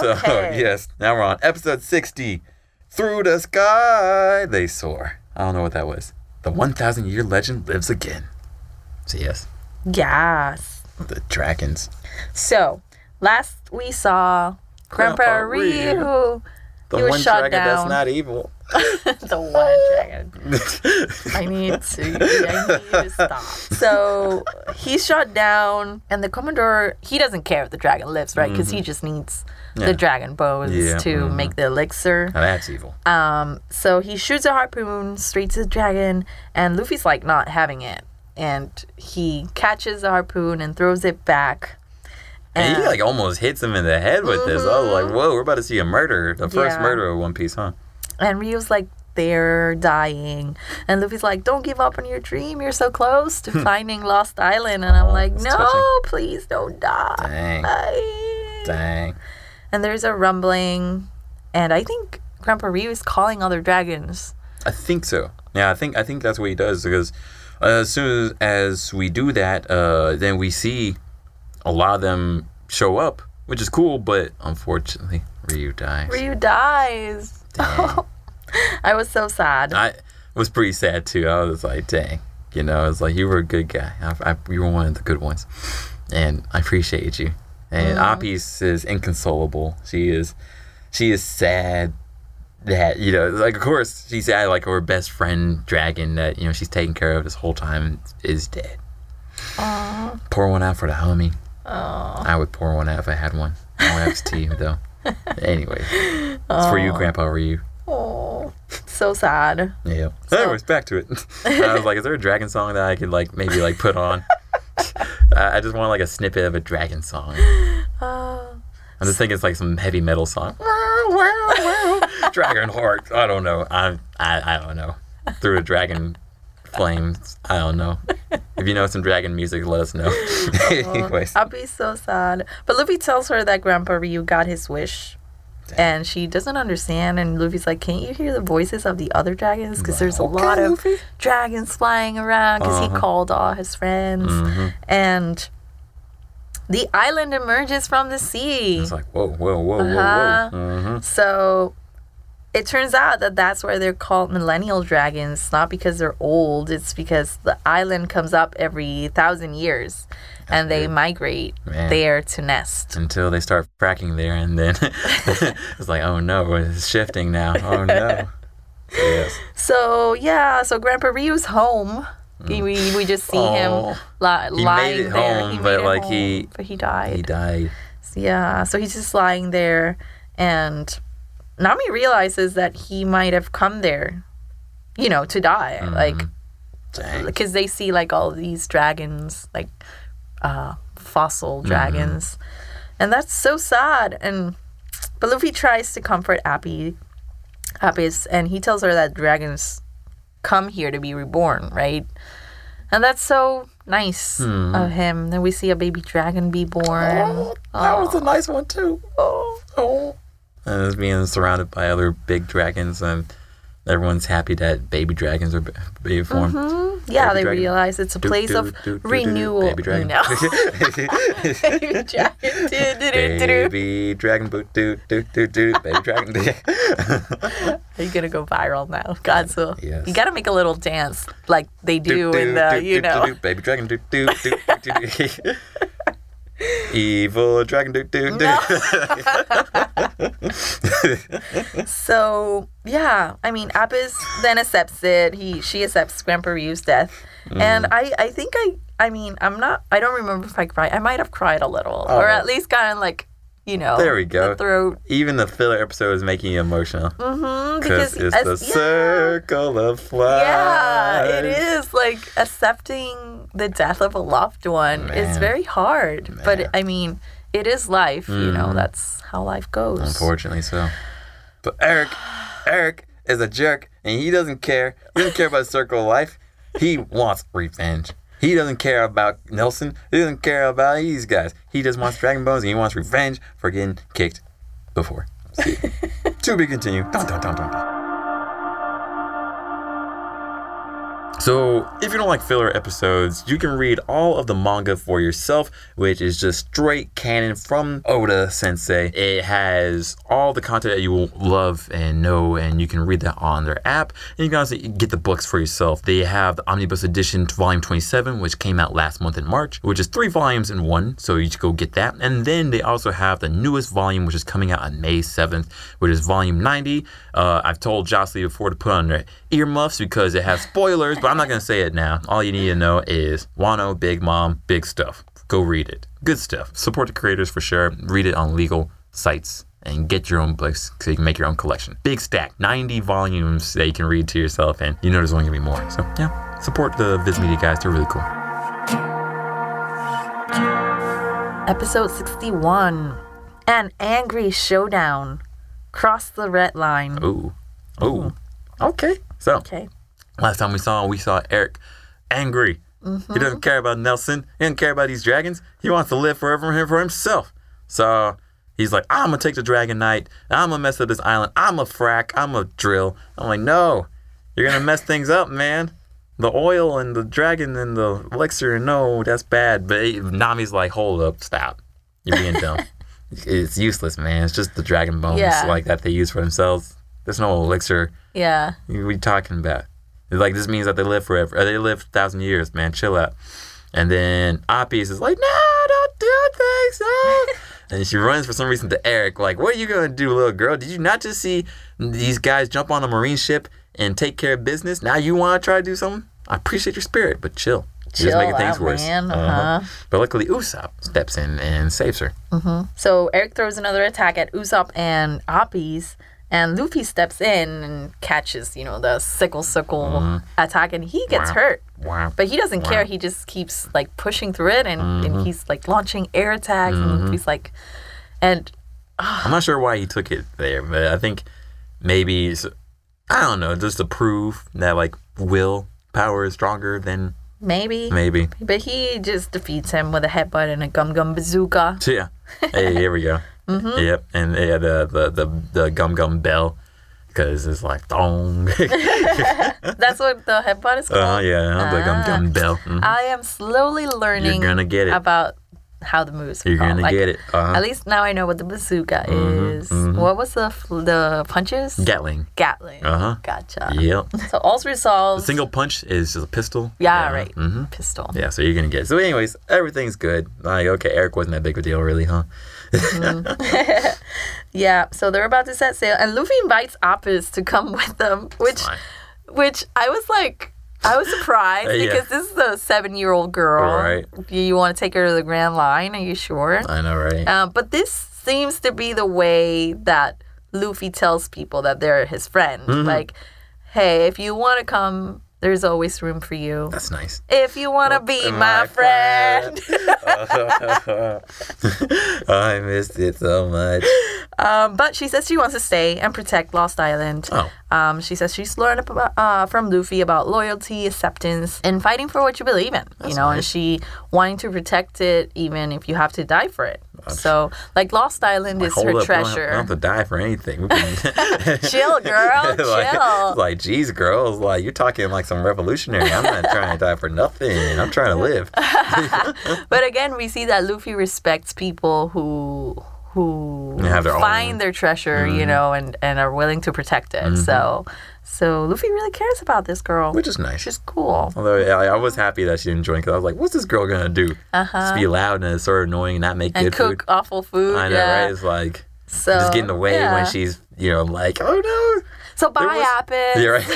so yes. Now we're on episode 60. Through the sky they soar. I don't know what that was. The 1,000-year legend lives again. So yes. Yes. The dragons. So last we saw Grandpa Ryu. The one dragon that's not evil. The one dragon. I need to stop. So he's shot down, and the Commodore, he doesn't care if the dragon lives, right? Because he just needs the dragon bows to make the elixir. Now that's evil. So he shoots a harpoon straight to the dragon, and Luffy's like not having it. And he catches the harpoon and throws it back. And he like almost hits him in the head with this. I was like, whoa, we're about to see a murder. The first murder of One Piece, huh? And Ryu's like, they're dying. And Luffy's like, don't give up on your dream. You're so close to finding Lost Island. And I'm like, no, touching. Please don't die. Dang. And there's a rumbling. And I think Grandpa Ryu is calling other dragons. I think so. Yeah, I think that's what he does. Because as soon as we do that, then we see a lot of them show up, which is cool, but unfortunately, Ryu dies. Ryu dies. I was so sad. I was pretty sad too. I was like, dang. You know, it's like, you were a good guy. You were one of the good ones. And I appreciate you. And Apis is inconsolable. She is sad that, you know, like, of course, she's sad, like, her best friend, Dragon, that, you know, she's taken care of this whole time is dead. Aww. Pour one out for the homie. Aww. I would pour one out if I had one. I don't have tea, though. Anyway, it's for you, Grandpa Ryu. Oh, so sad. Yeah. So, anyways, back to it. I was like, is there a dragon song that I could like maybe like put on? I just want like a snippet of a dragon song. I'm just thinking it's like some heavy metal song. Dragon heart. I don't know. I don't know. Through a dragon flames. I don't know. If you know some dragon music, let us know. Anyways. I'll be so sad. But Luffy tells her that Grandpa Ryu got his wish. And she doesn't understand. And Luffy's like, can't you hear the voices of the other dragons? Because there's a lot of dragons flying around. Because he called all his friends. And the island emerges from the sea. It's like, whoa. So it turns out that that's why they're called millennial dragons, not because they're old. It's because the island comes up every 1,000 years, and they migrate there to nest. Until they start fracking there, and then it's like, oh no, it's shifting now. Oh no. Yes. So Grandpa Ryu's home. We just see him lying there. Home, but he died. He died. Yeah, so he's just lying there, and Nami realizes that he might have come there, to die. Like, because they see like all these dragons, like fossil dragons, and that's so sad. But Luffy tries to comfort Apis, and he tells her that dragons come here to be reborn, right? And that's so nice of him. Then we see a baby dragon be born. Oh, that was a nice one too. Oh. And it's being surrounded by other big dragons, and everyone's happy that baby dragons are being formed. Yeah, they realize it's a place of renewal. Baby dragon. No. Baby dragon. Baby dragon. Baby dragon. Are you gonna go viral now? Godswill. Yes. You gotta make a little dance like they do in the, Baby dragon. Evil dragon. No. So yeah, I mean, Apis then accepts it. She accepts Grandpa Ryu's death, and I think I don't remember if I cried. I might have cried a little, or at least kind of like, there we go. The throat. Even the filler episode is making you emotional. Because it's the circle of life. Yeah, it is. Like, accepting the death of a loved one is very hard. Man. But, I mean, it is life, that's how life goes. Unfortunately so. But Eric is a jerk, and he doesn't care. He doesn't care about the circle of life. He wants revenge. He doesn't care about Nelson. He doesn't care about these guys. He just wants Dragon Bones, and he wants revenge for getting kicked before. See. To be continued. Dun, dun, dun, dun, dun. So, if you don't like filler episodes, you can read all of the manga for yourself, which is just straight canon from Oda Sensei. It has all the content that you will love and know, and you can read that on their app. And you can also get the books for yourself. They have the Omnibus Edition Volume 27, which came out last month in March, which is 3 volumes in one, so you should go get that. And then they also have the newest volume, which is coming out on May 7th, which is Volume 90. I've told Josellie before to put on their earmuffs because it has spoilers, but I'm not going to say it now. All you need to know is Wano, Big Mom, big stuff. Go read it. Good stuff. Support the creators for sure. Read it on legal sites and get your own books so you can make your own collection. Big stack. 90 volumes that you can read to yourself, and you know there's only going to be more. So, yeah. Support the Viz Media guys. They're really cool. Episode 61. An angry showdown. Cross the red line. Ooh. Okay. So, last time we saw Eric angry. He doesn't care about Nelson. He doesn't care about these dragons. He wants to live forever for himself. So he's like, I'm going to take the Dragon Knight. I'm going to mess up this island. I'm going to frack. I'm going to drill. I'm like, no. You're going to mess things up, man. The oil and the dragon and the elixir, no, that's bad. But Nami's like, hold up, stop. You're being dumb. It's useless, man. It's just the dragon bones like that they use for themselves. There's no elixir. Yeah. What are you talking about? It's like, this means that they live forever. Or they live 1,000 years, man. Chill out. And then Apis is like, no, don't do things. No. And she runs for some reason to Eric, like, what are you going to do, little girl? Did you not just see these guys jump on a marine ship and take care of business? Now you want to try to do something? I appreciate your spirit, but chill. You're just making things worse. Man. But luckily, Usopp steps in and saves her. So Eric throws another attack at Usopp and Apis, and Luffy steps in and catches, the sickle attack, and he gets hurt. But he doesn't care. He just keeps like pushing through it, and he's like launching air attacks, and Luffy's like, and I'm not sure why he took it there, but I think maybe I don't know, just to prove that like will power is stronger than. Maybe. But he just defeats him with a headbutt and a gum bazooka. Yeah. Hey, here we go. Yep. And the gum bell, because it's like dong. That's what the headbutt is called? The gum bell. I am slowly learning You're gonna get it. about how the moves You're are gonna like, get it. At least now I know what the bazooka is. What was the punches? Gatling. Gotcha. Yep. So all's resolved. The single punch is just a pistol. Yeah, right. Pistol. Yeah, so you're gonna get it. So anyways, everything's good. Like, okay, Eric wasn't that big of a deal really, huh? Yeah, so they're about to set sail, and Luffy invites Apis to come with them, which I was surprised because this is a 7-year-old girl. Right. You want to take her to the Grand Line? Are you sure? I know, right? But this seems to be the way that Luffy tells people that they're his friend. Like, hey, if you want to come, there's always room for you. That's nice. If you want to be my friend. I missed it so much. But she says she wants to stay and protect Lost Island. She says she's learned from Luffy about loyalty, acceptance, and fighting for what you believe in. That's nice. And she wanting to protect it even if you have to die for it. So, like, Lost Island is her treasure. We don't have to die for anything. We can... Chill, girl. Chill. Like, geez, girls, like, you're talking like some revolutionary. I'm not trying to die for nothing. I'm trying to live. But again, we see that Luffy respects people who have their find their treasure, and are willing to protect it. So Luffy really cares about this girl. Which is nice. She's cool. Although I was happy that she didn't join because I was like, what's this girl going to do? Just be loud and sort of annoying and not make good food. And cook awful food. I know, right? It's like, just get in the way when she's, like, oh no. So bye, Apis. You're right.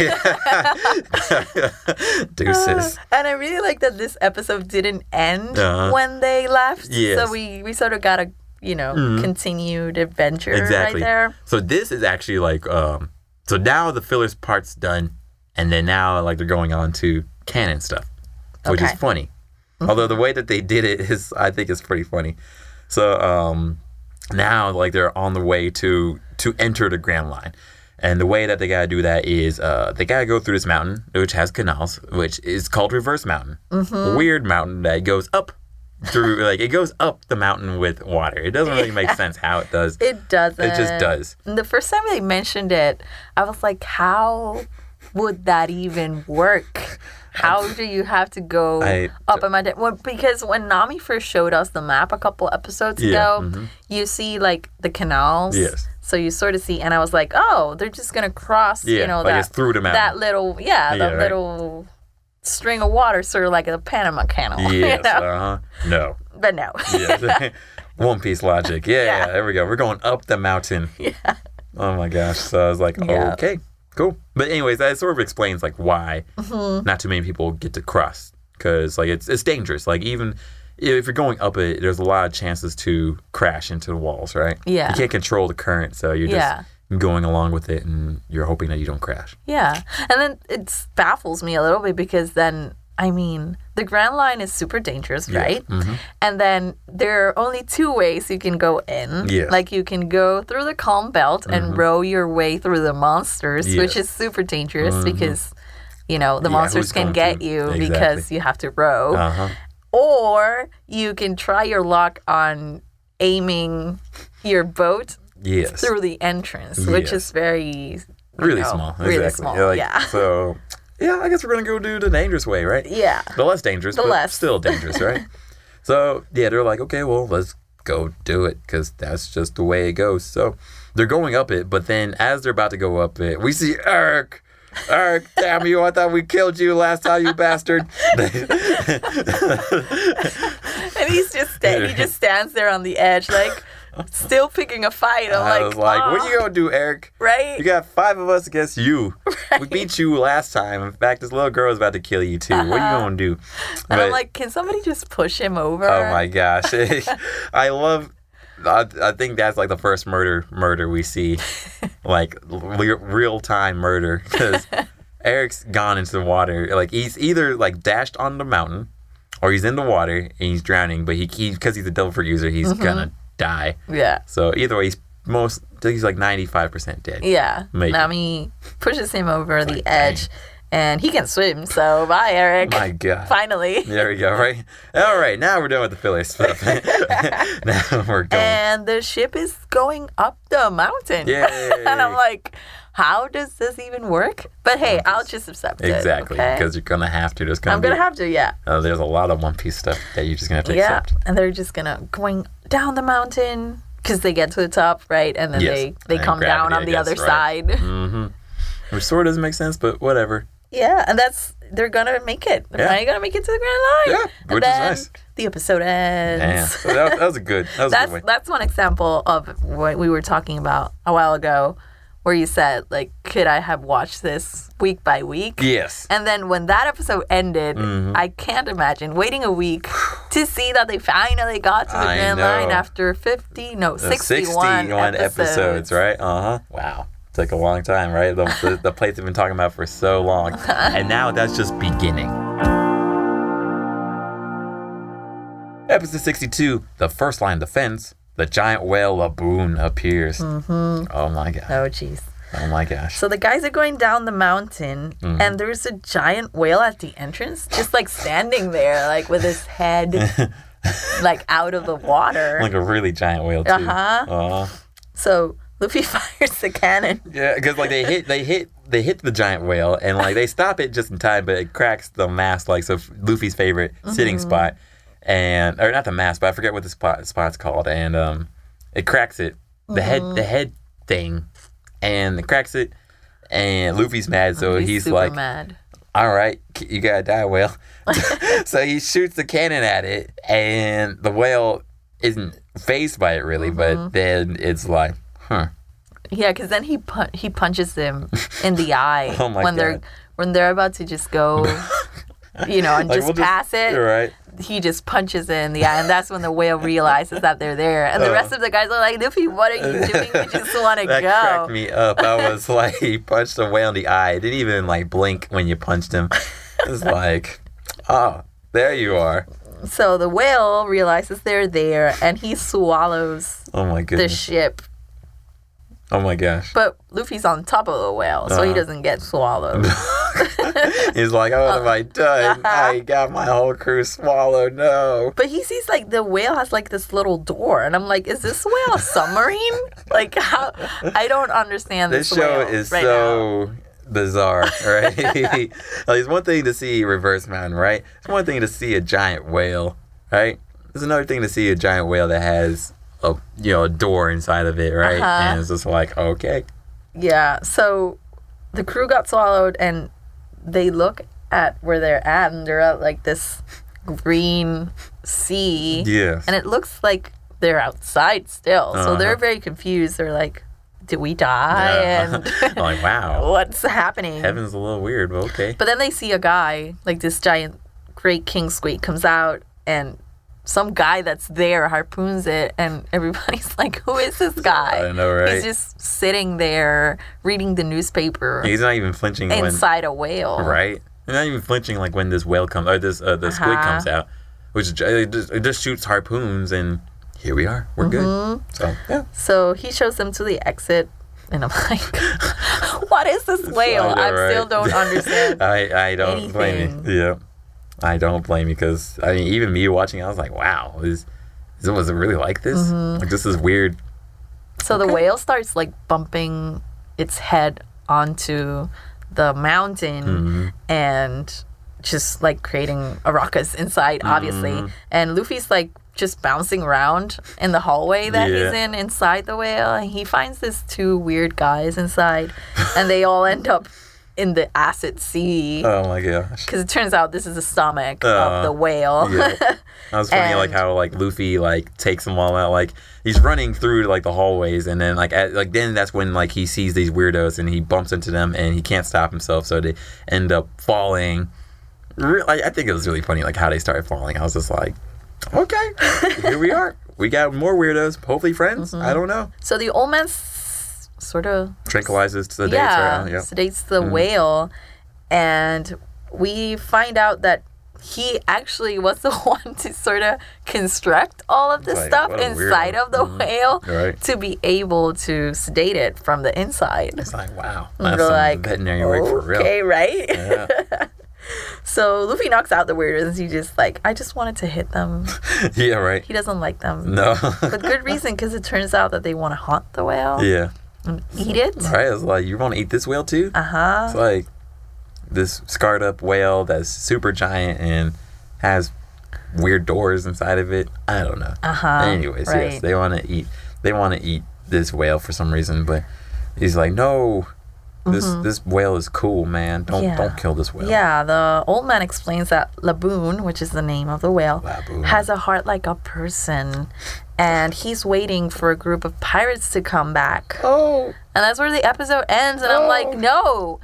Deuces. And I really like that this episode didn't end when they left. Yes. So we sort of got a, continued adventure right there. So this is actually like... So now the fillers part's done, and then now like they're going on to canon stuff, which is funny. Although the way that they did it is, I think, is pretty funny. So now like they're on the way to enter the Grand Line, and the way that they gotta do that is they gotta go through this mountain which has canals, which is called Reverse Mountain. Weird mountain that goes up. Through it goes up the mountain with water. It doesn't really make sense how it does. It doesn't. It just does. The first time they mentioned it, I was like, how would that even work? How do you have to go up a mountain? Well, because when Nami first showed us the map a couple episodes ago, you see like the canals. Yes. So you sort of see, and I was like, oh, they're just gonna cross. Like it's through the mountain. That little, little string of water, sort of like a Panama Canal. Yes. No. But no. Yes. One Piece logic. Yeah, there we go. We're going up the mountain. Yeah. Oh my gosh. So I was like, okay, cool. But anyways, that sort of explains like why not too many people get to cross, because like it's dangerous. Like even if you're going up it, there's a lot of chances to crash into the walls, right? Yeah. You can't control the current, so you're just going along with it, and you're hoping that you don't crash. Yeah. And then it baffles me a little bit because then, I mean, the Grand Line is super dangerous, right? And then there are only 2 ways you can go in. Yes. Like you can go through the Calm Belt and row your way through the monsters, which is super dangerous because, the monsters can get you because you have to row. Or you can try your luck on aiming your boat through the entrance, which is very... Really small. Really small, So... Yeah, I guess we're going to go do the dangerous way, right? Yeah. The less dangerous, but still dangerous, right? So, they're like, okay, well, let's go do it, because that's just the way it goes. So, they're going up it, but then as they're about to go up it, we see Eric. Eric, damn you, I thought we killed you last time, you bastard. And he just stands there on the edge, like... Still picking a fight. I was like, what are you going to do, Eric? Right? You got 5 of us against you. Right. We beat you last time. In fact, this little girl is about to kill you, too. What are you going to do? And I'm like, can somebody just push him over? Oh, my gosh. I think that's like the first murder we see. Like, real-time murder. Because Eric's gone into the water. Like, he's either, like, dashed on the mountain, or he's in the water, and he's drowning. But because he's a devil fruit user, he's gonna die. Yeah. So either way, he's like 95% dead. Yeah. Maybe. Nami pushes him over the edge, and he can swim. So bye, Eric. My God. Finally. There we go. Right. All right. Now we're done with the filler stuff. Now we're going. And the ship is going up the mountain. Yay. And I'm like, how does this even work? But hey, I'll just accept it. Exactly, because you're gonna have to. I'm gonna have to, yeah. There's a lot of One Piece stuff that you're just gonna have to accept. And they're just going down the mountain because they get to the top, right? And then they come down on the other side. Mm-hmm. Which sort of doesn't make sense, but whatever. Yeah, and they're gonna make it. They're finally gonna make it to the Grand Line. Yeah, which is nice. The episode ends. So that was a good. That's one example of what we were talking about a while ago, where you said, like, could I have watched this week by week? Yes. And then when that episode ended, I can't imagine waiting a week to see that they finally got to the Grand Line after 61 episodes, right? Wow. Took a long time, right? The plates have been talking about for so long. And now that's just beginning. Episode 62, the first line defense. The giant whale Laboon appears. Oh my god. Oh jeez. Oh my gosh. So the guys are going down the mountain, and there's a giant whale at the entrance, just like standing there, like with his head like out of the water. Like a really giant whale too. So Luffy fires the cannon. Yeah, because like they hit the giant whale, and like they stop it just in time, but it cracks the mast, like so Luffy's favorite sitting spot. And or not the mast, but I forget what the spot's called, and it cracks it, the head thing, and it cracks it, and Luffy's mad, so he's like, mad. All right, you gotta die, whale. So he shoots the cannon at it, and the whale isn't fazed by it really, but then it's like, yeah, because then he punches them in the eye when they're about to just go, and like just pass it. Right. He just punches it in the eye, and that's when the whale realizes that they're there. And the rest of the guys are like, Luffy, what are you doing? We just want to go. That cracked me up. I was like, he punched the whale in the eye. It didn't even like blink when you punched him. It was like, oh, there you are. So the whale realizes they're there, and he swallows the ship. Oh my gosh. But Luffy's on top of the whale, so he doesn't get swallowed. He's like, oh, what have I done? I got my whole crew swallowed, no. But he sees, like, the whale has, like, this little door. And I'm like, is this whale a submarine? Like, how? I don't understand this show is right so bizarre, right? Like, it's one thing to see Reverse Mountain, right? It's one thing to see a giant whale, right? It's another thing to see a giant whale that has a door inside of it, right? And it's just like, okay. Yeah, so the crew got swallowed, and they look at where they're at, and they're at like this green sea. Yes. And it looks like they're outside still. So they're very confused. They're like, did we die? And like, wow. What's happening? Heaven's a little weird, but okay. But then they see a guy, like this giant great king squid comes out, and some guy that's there harpoons it, and everybody's like, who is this guy? I know, right? He's just sitting there reading the newspaper. He's not even flinching inside a whale. Right? He's not even flinching like when this whale comes, or the squid comes out, which it just shoots harpoons, and here we are. We're good. So, yeah. So he shows them to the exit, and I'm like, what is this whale? I still don't understand. I don't blame you. Yeah. I don't blame you, because I mean, even me watching, I was like, "Wow, was it really like this? Like, this is weird." So the whale starts like bumping its head onto the mountain and just like creating a ruckus inside, obviously. And Luffy's like just bouncing around in the hallway that he's in inside the whale, and he finds these two weird guys inside, and they all end up in the acid sea. Oh my gosh. Because it turns out this is the stomach of the whale. Yeah. I was funny like how like Luffy like takes them all out, like he's running through like the hallways, and then then that's when like he sees these weirdos and he bumps into them and he can't stop himself, so they end up falling. I think it was really funny like how they started falling. I was just like, okay, here we are. We got more weirdos, hopefully friends. I don't know. So the old man sort of tranquilizes to the dates, right? Yeah, sedates the whale, and we find out that he actually was the one to sort of construct all of this stuff inside of the whale to be able to sedate it from the inside. It's like, wow, that's some veterinary work for real. Okay, right? Yeah. So Luffy knocks out the weirdos. He's just like, I just wanted to hit them. Yeah, right. He doesn't like them. No. But good reason, because it turns out that they want to haunt the whale. Yeah. Eat it? Right? It's like, you want to eat this whale too? Uh-huh. It's like this scarred up whale that's super giant and has weird doors inside of it. I don't know. Anyways, yes, they want to eat this whale for some reason, but he's like, no, this whale is cool, man. Don't kill this whale. Yeah, the old man explains that Laboon, which is the name of the whale, has a heart like a person, and he's waiting for a group of pirates to come back. Oh. And that's where the episode ends, and I'm like, no.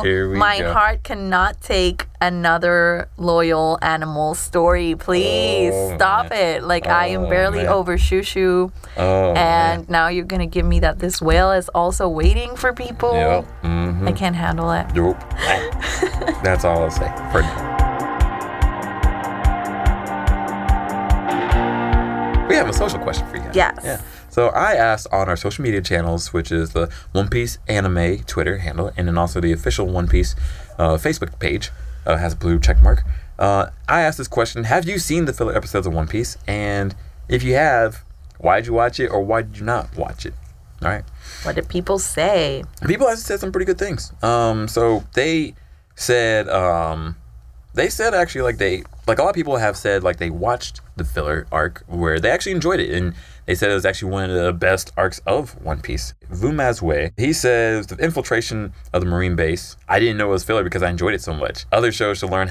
Here we My go. heart cannot take another loyal animal story. Please stop it. Like, I am barely over Shushu, and now you're gonna give me that this whale is also waiting for people. Yep. I can't handle it. Nope. That's all I'll say for now. We have a social question for you guys. Yes. Yeah. So I asked on our social media channels, which is the One Piece Anime Twitter handle, and then also the official One Piece Facebook page, has a blue check mark. I asked this question: have you seen the filler episodes of One Piece? And if you have, why did you watch it, or why did you not watch it? All right. What did people say? People actually said some pretty good things. So they said actually like a lot of people have said like they watched the filler arc where they actually enjoyed it, and they said it was actually one of the best arcs of One Piece. Vumazwe, he says the infiltration of the Marine base, I didn't know it was filler because I enjoyed it so much. Other shows should learn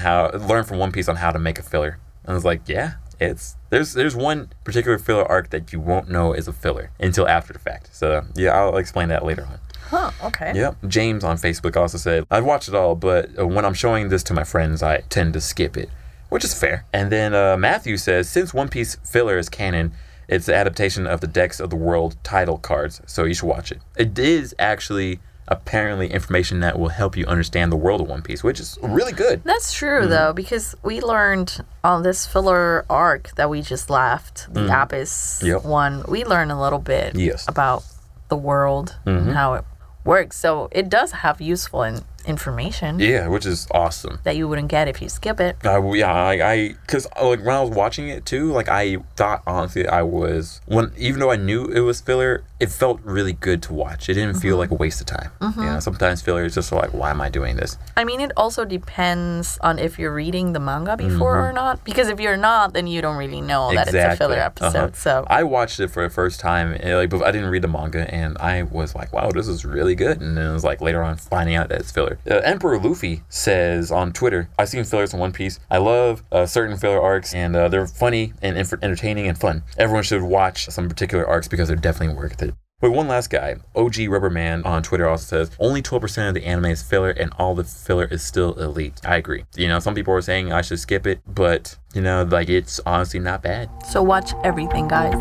from One Piece on how to make a filler. And I was like, yeah, there's one particular filler arc that you won't know is a filler until after the fact. So yeah, I'll explain that later on. Huh, okay. Yep. James on Facebook also said, I've watched it all, but when I'm showing this to my friends, I tend to skip it, which is fair. And then Matthew says, since One Piece filler is canon, it's the adaptation of the Decks of the World title cards, so you should watch it. It is actually apparently information that will help you understand the world of One Piece, which is really good. That's true, though, because we learned on this filler arc that we just left, the Abyss one, we learned a little bit about the world and how it works. So it does have useful information. Yeah, which is awesome. That you wouldn't get if you skip it. Because like when I was watching it too, like I thought honestly even though I knew it was filler, it felt really good to watch. It didn't feel like a waste of time. You know, sometimes filler is just like, why am I doing this? I mean, it also depends on if you're reading the manga before or not. Because if you're not, then you don't really know that it's a filler episode. So I watched it for the first time, and, but I didn't read the manga, and I was like, wow, this is really good. And then it was like later on finding out that it's filler. Emperor Luffy says on Twitter, I've seen fillers in One Piece. I love certain filler arcs, and they're funny and entertaining and fun. Everyone should watch some particular arcs because they're definitely worth it. But one last guy, OG Rubberman on Twitter also says, only 12% of the anime is filler and all the filler is still elite. I agree. You know, some people are saying I should skip it, but, you know, like it's honestly not bad. So watch everything, guys.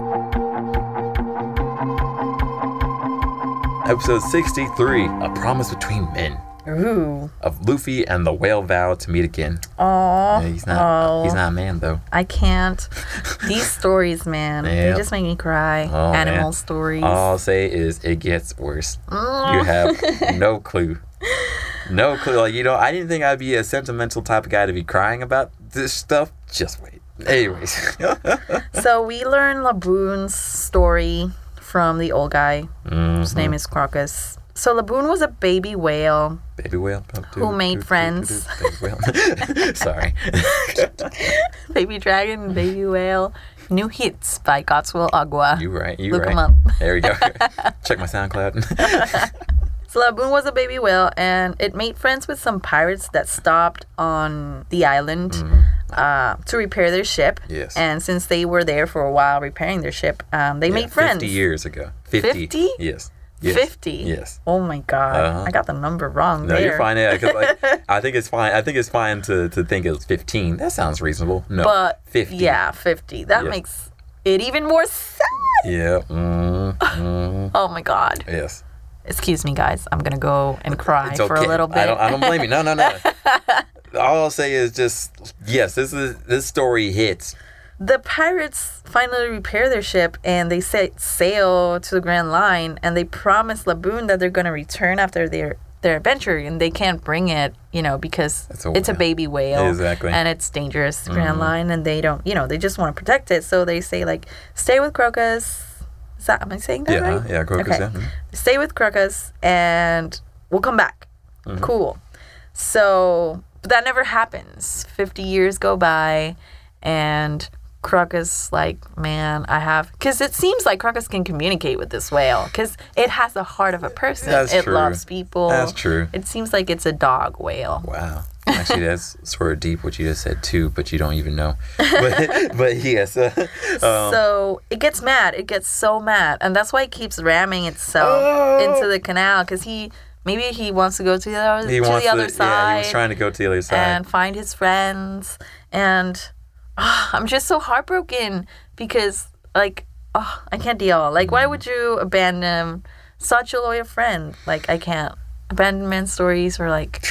Episode 63, A Promise Between Men. Ooh. Of Luffy and the whale vow to meet again. Aww. Yeah, he's not a man though. I can't. These stories, man, they just make me cry. Animal stories. All I'll say is it gets worse. You have no clue. No clue. Like, you know, I didn't think I'd be a sentimental type of guy to be crying about this stuff. Just wait. Anyways. So we learn Laboon's story from the old guy, whose name is Crocus. So Laboon was a baby whale. Baby whale? Who made friends. Baby whale. Sorry. Baby dragon, baby whale. New hits by Godswill Ugwa. You right. Look them up. There we go. Check my SoundCloud. So Laboon was a baby whale, and it made friends with some pirates that stopped on the island to repair their ship. Yes. And since they were there for a while repairing their ship, they made friends. 50 years ago. 50? Yes. 50? Yes. Oh my God. I got the number wrong there. No, you're fine. Yeah, 'cause, like, I think it's fine. I think it's fine to think it was 15. That sounds reasonable. No, but 50. Yeah, 50. That makes it even more sad. Yeah. Oh my God. Yes. Excuse me, guys. I'm gonna go and cry for a little bit. I don't blame you. No. All I'll say is just yes. This story hits. The pirates finally repair their ship and they set sail to the Grand Line, and they promise Laboon that they're going to return after their adventure, and they can't bring it, you know, because it's a baby whale. Exactly. And it's dangerous, Grand Line, and they don't, you know, they just want to protect it. So they say, like, stay with Crocus, Am I saying that right? Yeah, Crocus, okay. yeah. Stay with Crocus and we'll come back. Cool. So, but that never happens. 50 years go by and Crocus like, man, because it seems like Crocus can communicate with this whale because it has the heart of a person. It true. loves people. That's true. It seems like it's a dog whale. Wow. Actually, that's sort of deep what you just said too, but you don't even know. But yes. So it gets mad. It gets so mad, and that's why it keeps ramming itself into the canal because maybe he wants to go to the other side. Yeah, he was trying to go to the other side and find his friends. And I'm just so heartbroken because like I can't deal. Like, why would you abandon such a loyal friend? Like, I can't. Abandonment stories are like.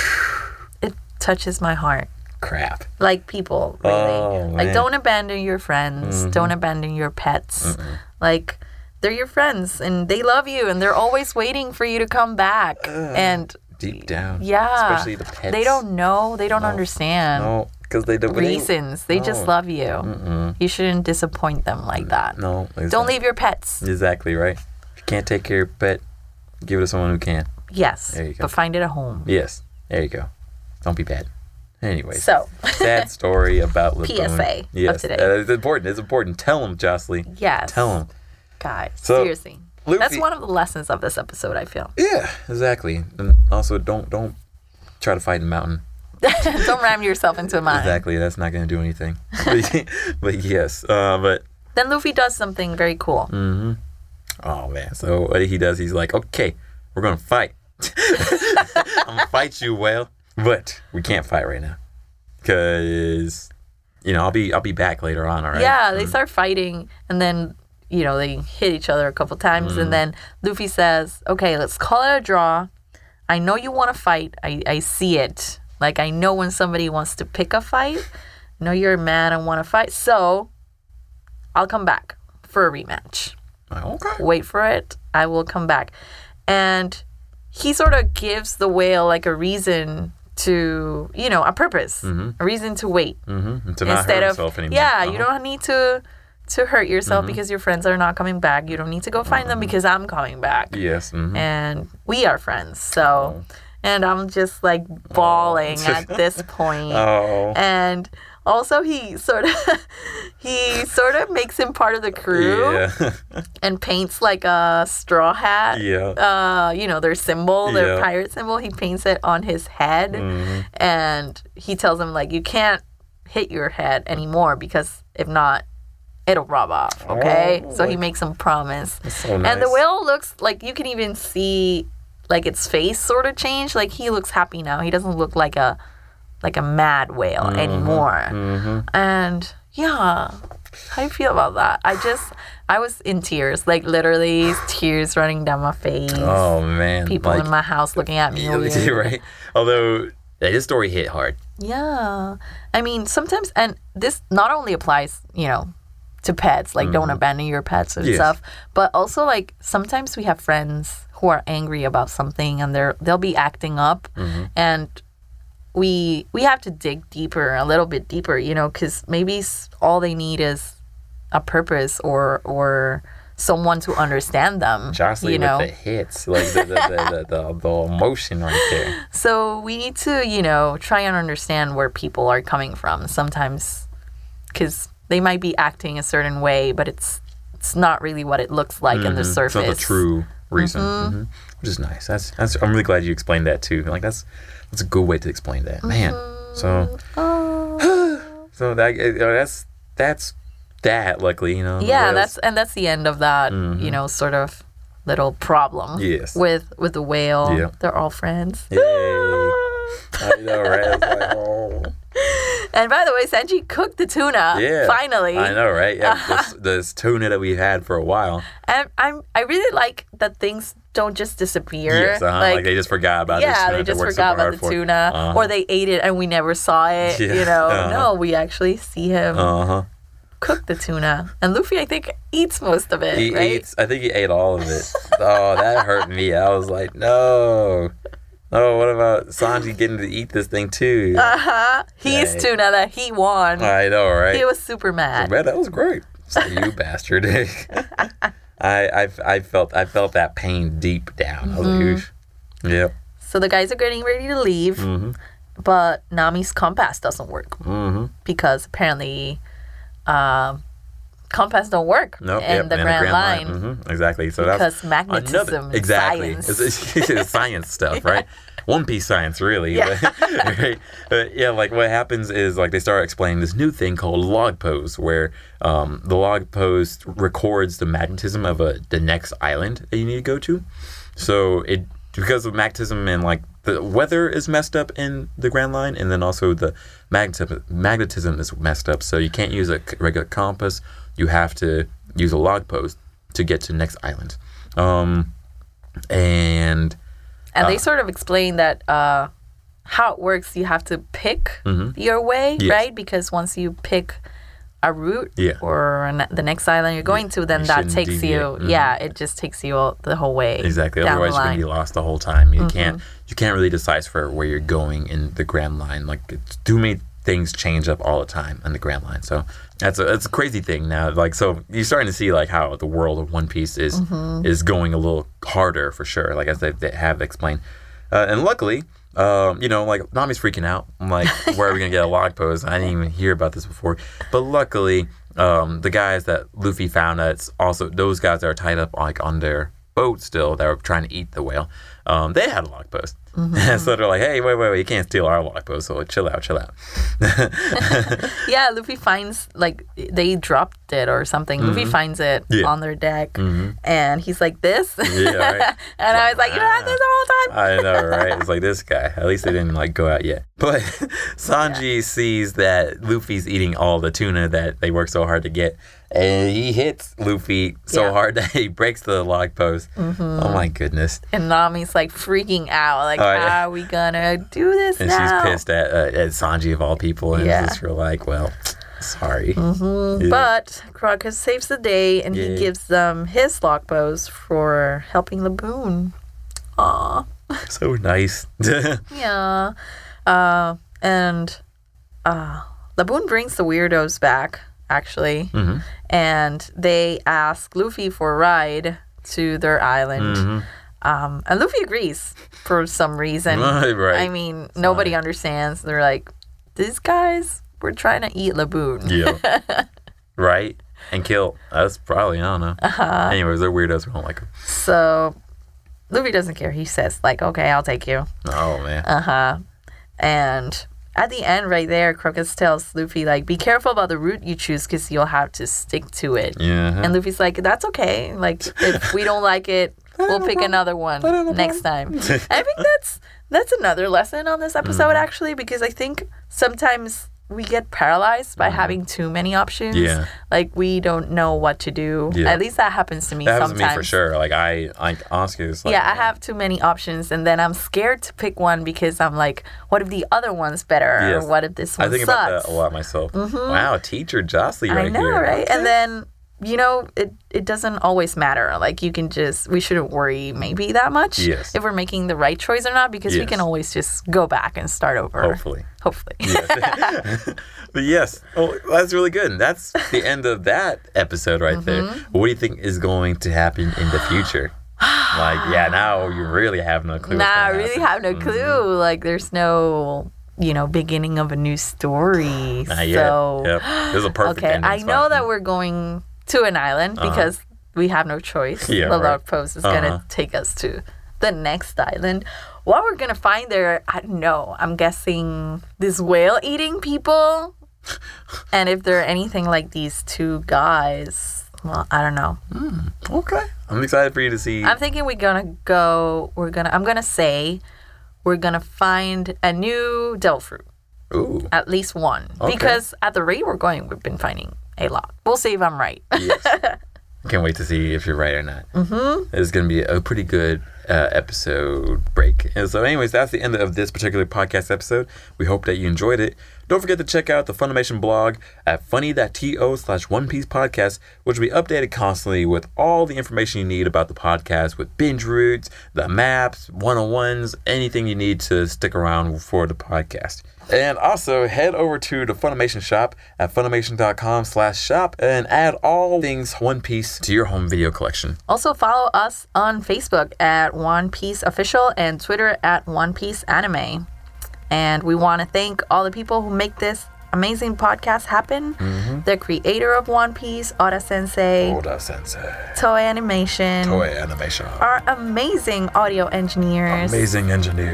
Touches my heart. Crap. Like people, really. Oh, like, don't abandon your friends. Don't abandon your pets. Like, they're your friends and they love you and they're always waiting for you to come back. And deep down. Yeah. Especially the pets. They don't know. They don't understand. No, because they don't. Reasons. They just love you. You shouldn't disappoint them like that. No. Exactly. Don't leave your pets. Exactly, right? If you can't take care of your pet, give it to someone who can. Yes. There you go. But find it a home. Yes. There you go. Don't be bad. Anyways. So. Sad story about Lipone. PSA yes. of today. It's important. It's important. Tell them, Josellie. Yes. Tell them. Guys, So, seriously. Luffy, that's one of the lessons of this episode, I feel. Yeah, exactly. And also, don't try to fight in the mountain. Don't ram yourself into a mine. Exactly. That's not going to do anything. But yes. But then Luffy does something very cool. Oh, man. So what he does, he's like, okay, we're going to fight. I'm going to fight you, whale. But we can't fight right now. Because, I'll be back later on, all right? Yeah, they start fighting. And then, they hit each other a couple times. And then Luffy says, okay, let's call it a draw. I know you want to fight. I see it. Like, I know when somebody wants to pick a fight. I know you're mad and want to fight. So, I'll come back for a rematch. Okay. Wait for it. I will come back. And he sort of gives the whale like a reason to, a purpose, a reason to wait. To not hurt himself anymore. Yeah, you don't need to hurt yourself because your friends are not coming back. You don't need to go find them because I'm coming back. Yes. And we are friends. So, and I'm just like bawling at this point. And also he sort of makes him part of the crew and paints like a straw hat. Their symbol, their pirate symbol. He paints it on his head and he tells him like, you can't hit your head anymore because if not, it'll rub off. Okay. So he makes him promise. So nice. And the whale looks like, you can even see like its face sort of change. Like he looks happy now. He doesn't look like a mad whale anymore. And yeah, how do you feel about that? I was in tears, like literally tears running down my face. Oh man. People in my house looking at me weird. Right? Although this story hit hard. Yeah. I mean, sometimes, and this not only applies, to pets, like don't abandon your pets and stuff, but also like sometimes we have friends who are angry about something and they'll be acting up and we have to dig deeper, a little bit deeper, because maybe all they need is a purpose or someone to understand them. Jocelyn with the hits, like the emotion right there. So we need to, try and understand where people are coming from sometimes, because they might be acting a certain way, but it's not really what it looks like in the surface. It's not the true reason, which is nice. That's I'm really glad you explained that too. Like that's a good way to explain that, man. So, that's that. Luckily, Yeah, that's the end of that. Sort of little problem. Yes. With the whale. Yeah. They're all friends. Yay. I know, right? I was like, oh. And by the way, Sanji cooked the tuna. Yeah. Finally. I know, right? Yeah. This tuna that we had for a while. And I really like that things don't just disappear. Yes, like they just forgot about this tuna. Yeah, they just forgot about the tuna. Or they ate it and we never saw it. Yeah. No, we actually see him cook the tuna. And Luffy, I think, eats most of it, I think he ate all of it. Oh, that hurt me. I was like, no. Oh, what about Sanji getting to eat this thing too? He's tuna that he won. I know, right? He was super mad. Man, that was great. So you bastard. I I felt that pain deep down. I was like, oof. Yep. So the guys are getting ready to leave, but Nami's compass doesn't work because apparently compass don't work in the Grand Line. Exactly. So because that's magnetism, science. It's science stuff, right? One Piece science, really. Yeah. Right? Yeah, like what happens is like they start explaining this new thing called log post, where the log post records the magnetism of the next island that you need to go to. So because of magnetism and like the weather is messed up in the Grand Line, and then also the magnetism is messed up, so you can't use a regular compass. You have to use a log post to get to the next island. And they sort of explain that how it works, you have to pick your way, right? Because once you pick a route or the next island you're going to, then that takes you, it just takes you the whole way. Exactly. Otherwise, you're going to be lost the whole time. You can't really decipher where you're going in the Grand Line. Like, too many things change up all the time in the Grand Line. So that's a crazy thing now. Like, so you're starting to see like how the world of One Piece is going a little harder for sure. Like as they have explained, and luckily, like Nami's freaking out. I'm like, where are we gonna get a log post? I didn't even hear about this before. But luckily, the guys that Luffy found, that's also those guys that are tied up like on their boat still that were trying to eat the whale. They had a log post. So they're like, hey, wait, you can't steal our log post, so chill out. Yeah, Luffy finds, like, they dropped it or something. Luffy finds it on their deck, and he's like, this? Right. And I was like, you had this the whole time? I know, right? It's like, this guy. At least they didn't, like, go out yet. But Sanji sees that Luffy's eating all the tuna that they worked so hard to get, and he hits Luffy so hard that he breaks the log post. Oh, my goodness. And Nami's, like, freaking out. Like, how are we gonna do this and now? And she's pissed at Sanji, of all people. And just feel like, well, sorry. Yeah. But Crocus saves the day, and he gives them his log post for helping Laboon. Aw. So nice. Yeah. And Laboon brings the weirdos back, actually. And they ask Luffy for a ride to their island. And Luffy agrees for some reason. Right. I mean, nobody understands. They're like, these guys, we're trying to eat Laboon. Yeah. Right? And kill. That's probably, I don't know. Anyways, they're weirdos. We don't like them. So Luffy doesn't care. He says, like, okay, I'll take you. Oh, man. And at the end right there, Crocus tells Luffy, like, be careful about the route you choose because you'll have to stick to it. And Luffy's like, that's okay. Like, if we don't like it, we'll pick another one next time. I think that's another lesson on this episode, actually, because I think sometimes we get paralyzed by having too many options. Like, we don't know what to do. At least that happens to me sometimes. That happens to me for sure. Like, I honestly, it's like... I have too many options, and then I'm scared to pick one because I'm like, what if the other one's better? Or what if this one sucks? I think about that a lot myself. Wow, teacher Josellie right here. I know, right? Okay. And then... it doesn't always matter. Like, we shouldn't worry maybe that much if we're making the right choice or not, because we can always just go back and start over. Hopefully. Yes. But yes, that's really good. And that's the end of that episode right there. What do you think is going to happen in the future? Like, now you really have no clue. I really have no clue. Like, there's no... beginning of a new story. Not yet. This is a perfect ending I know that we're going to an island because we have no choice. The log post is going to take us to the next island. What we're going to find there, I don't know. I'm guessing this whale eating people. And if they're anything like these two guys, well, I don't know. Okay. I'm excited for you to see. I'm thinking I'm going to say we're going to find a new devil fruit. Ooh. At least one. Okay. Because at the rate we're going, we've been finding a lot. We'll see if I'm right. Yes. Can't wait to see if you're right or not. It's going to be a pretty good episode break. And so anyways, that's the end of this particular podcast episode. We hope that you enjoyed it. Don't forget to check out the Funimation blog at funi.to/onepiecepodcast, which will be updated constantly with all the information you need about the podcast, with binge routes, the maps, one-on-ones, anything you need to stick around for the podcast. And also head over to the Funimation shop at funimation.com/shop and add all things One Piece to your home video collection. Also follow us on Facebook at One Piece Official and Twitter at One Piece Anime. And we want to thank all the people who make this amazing podcast happen. The creator of One Piece, Oda Sensei. Toei Animation. Our amazing audio engineers.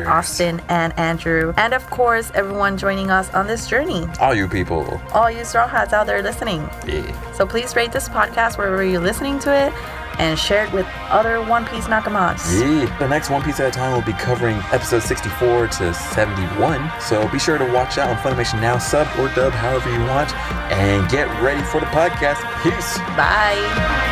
Austin and Andrew. And of course, everyone joining us on this journey. All you people. All you Straw Hats out there listening. Yeah. So please rate this podcast wherever you're listening to it. And share it with other One Piece Nakamas. Yeah. The next One Piece at a time will be covering episodes 64 to 71. So be sure to watch out on Funimation Now, sub or dub, however you want. And get ready for the podcast. Peace. Bye.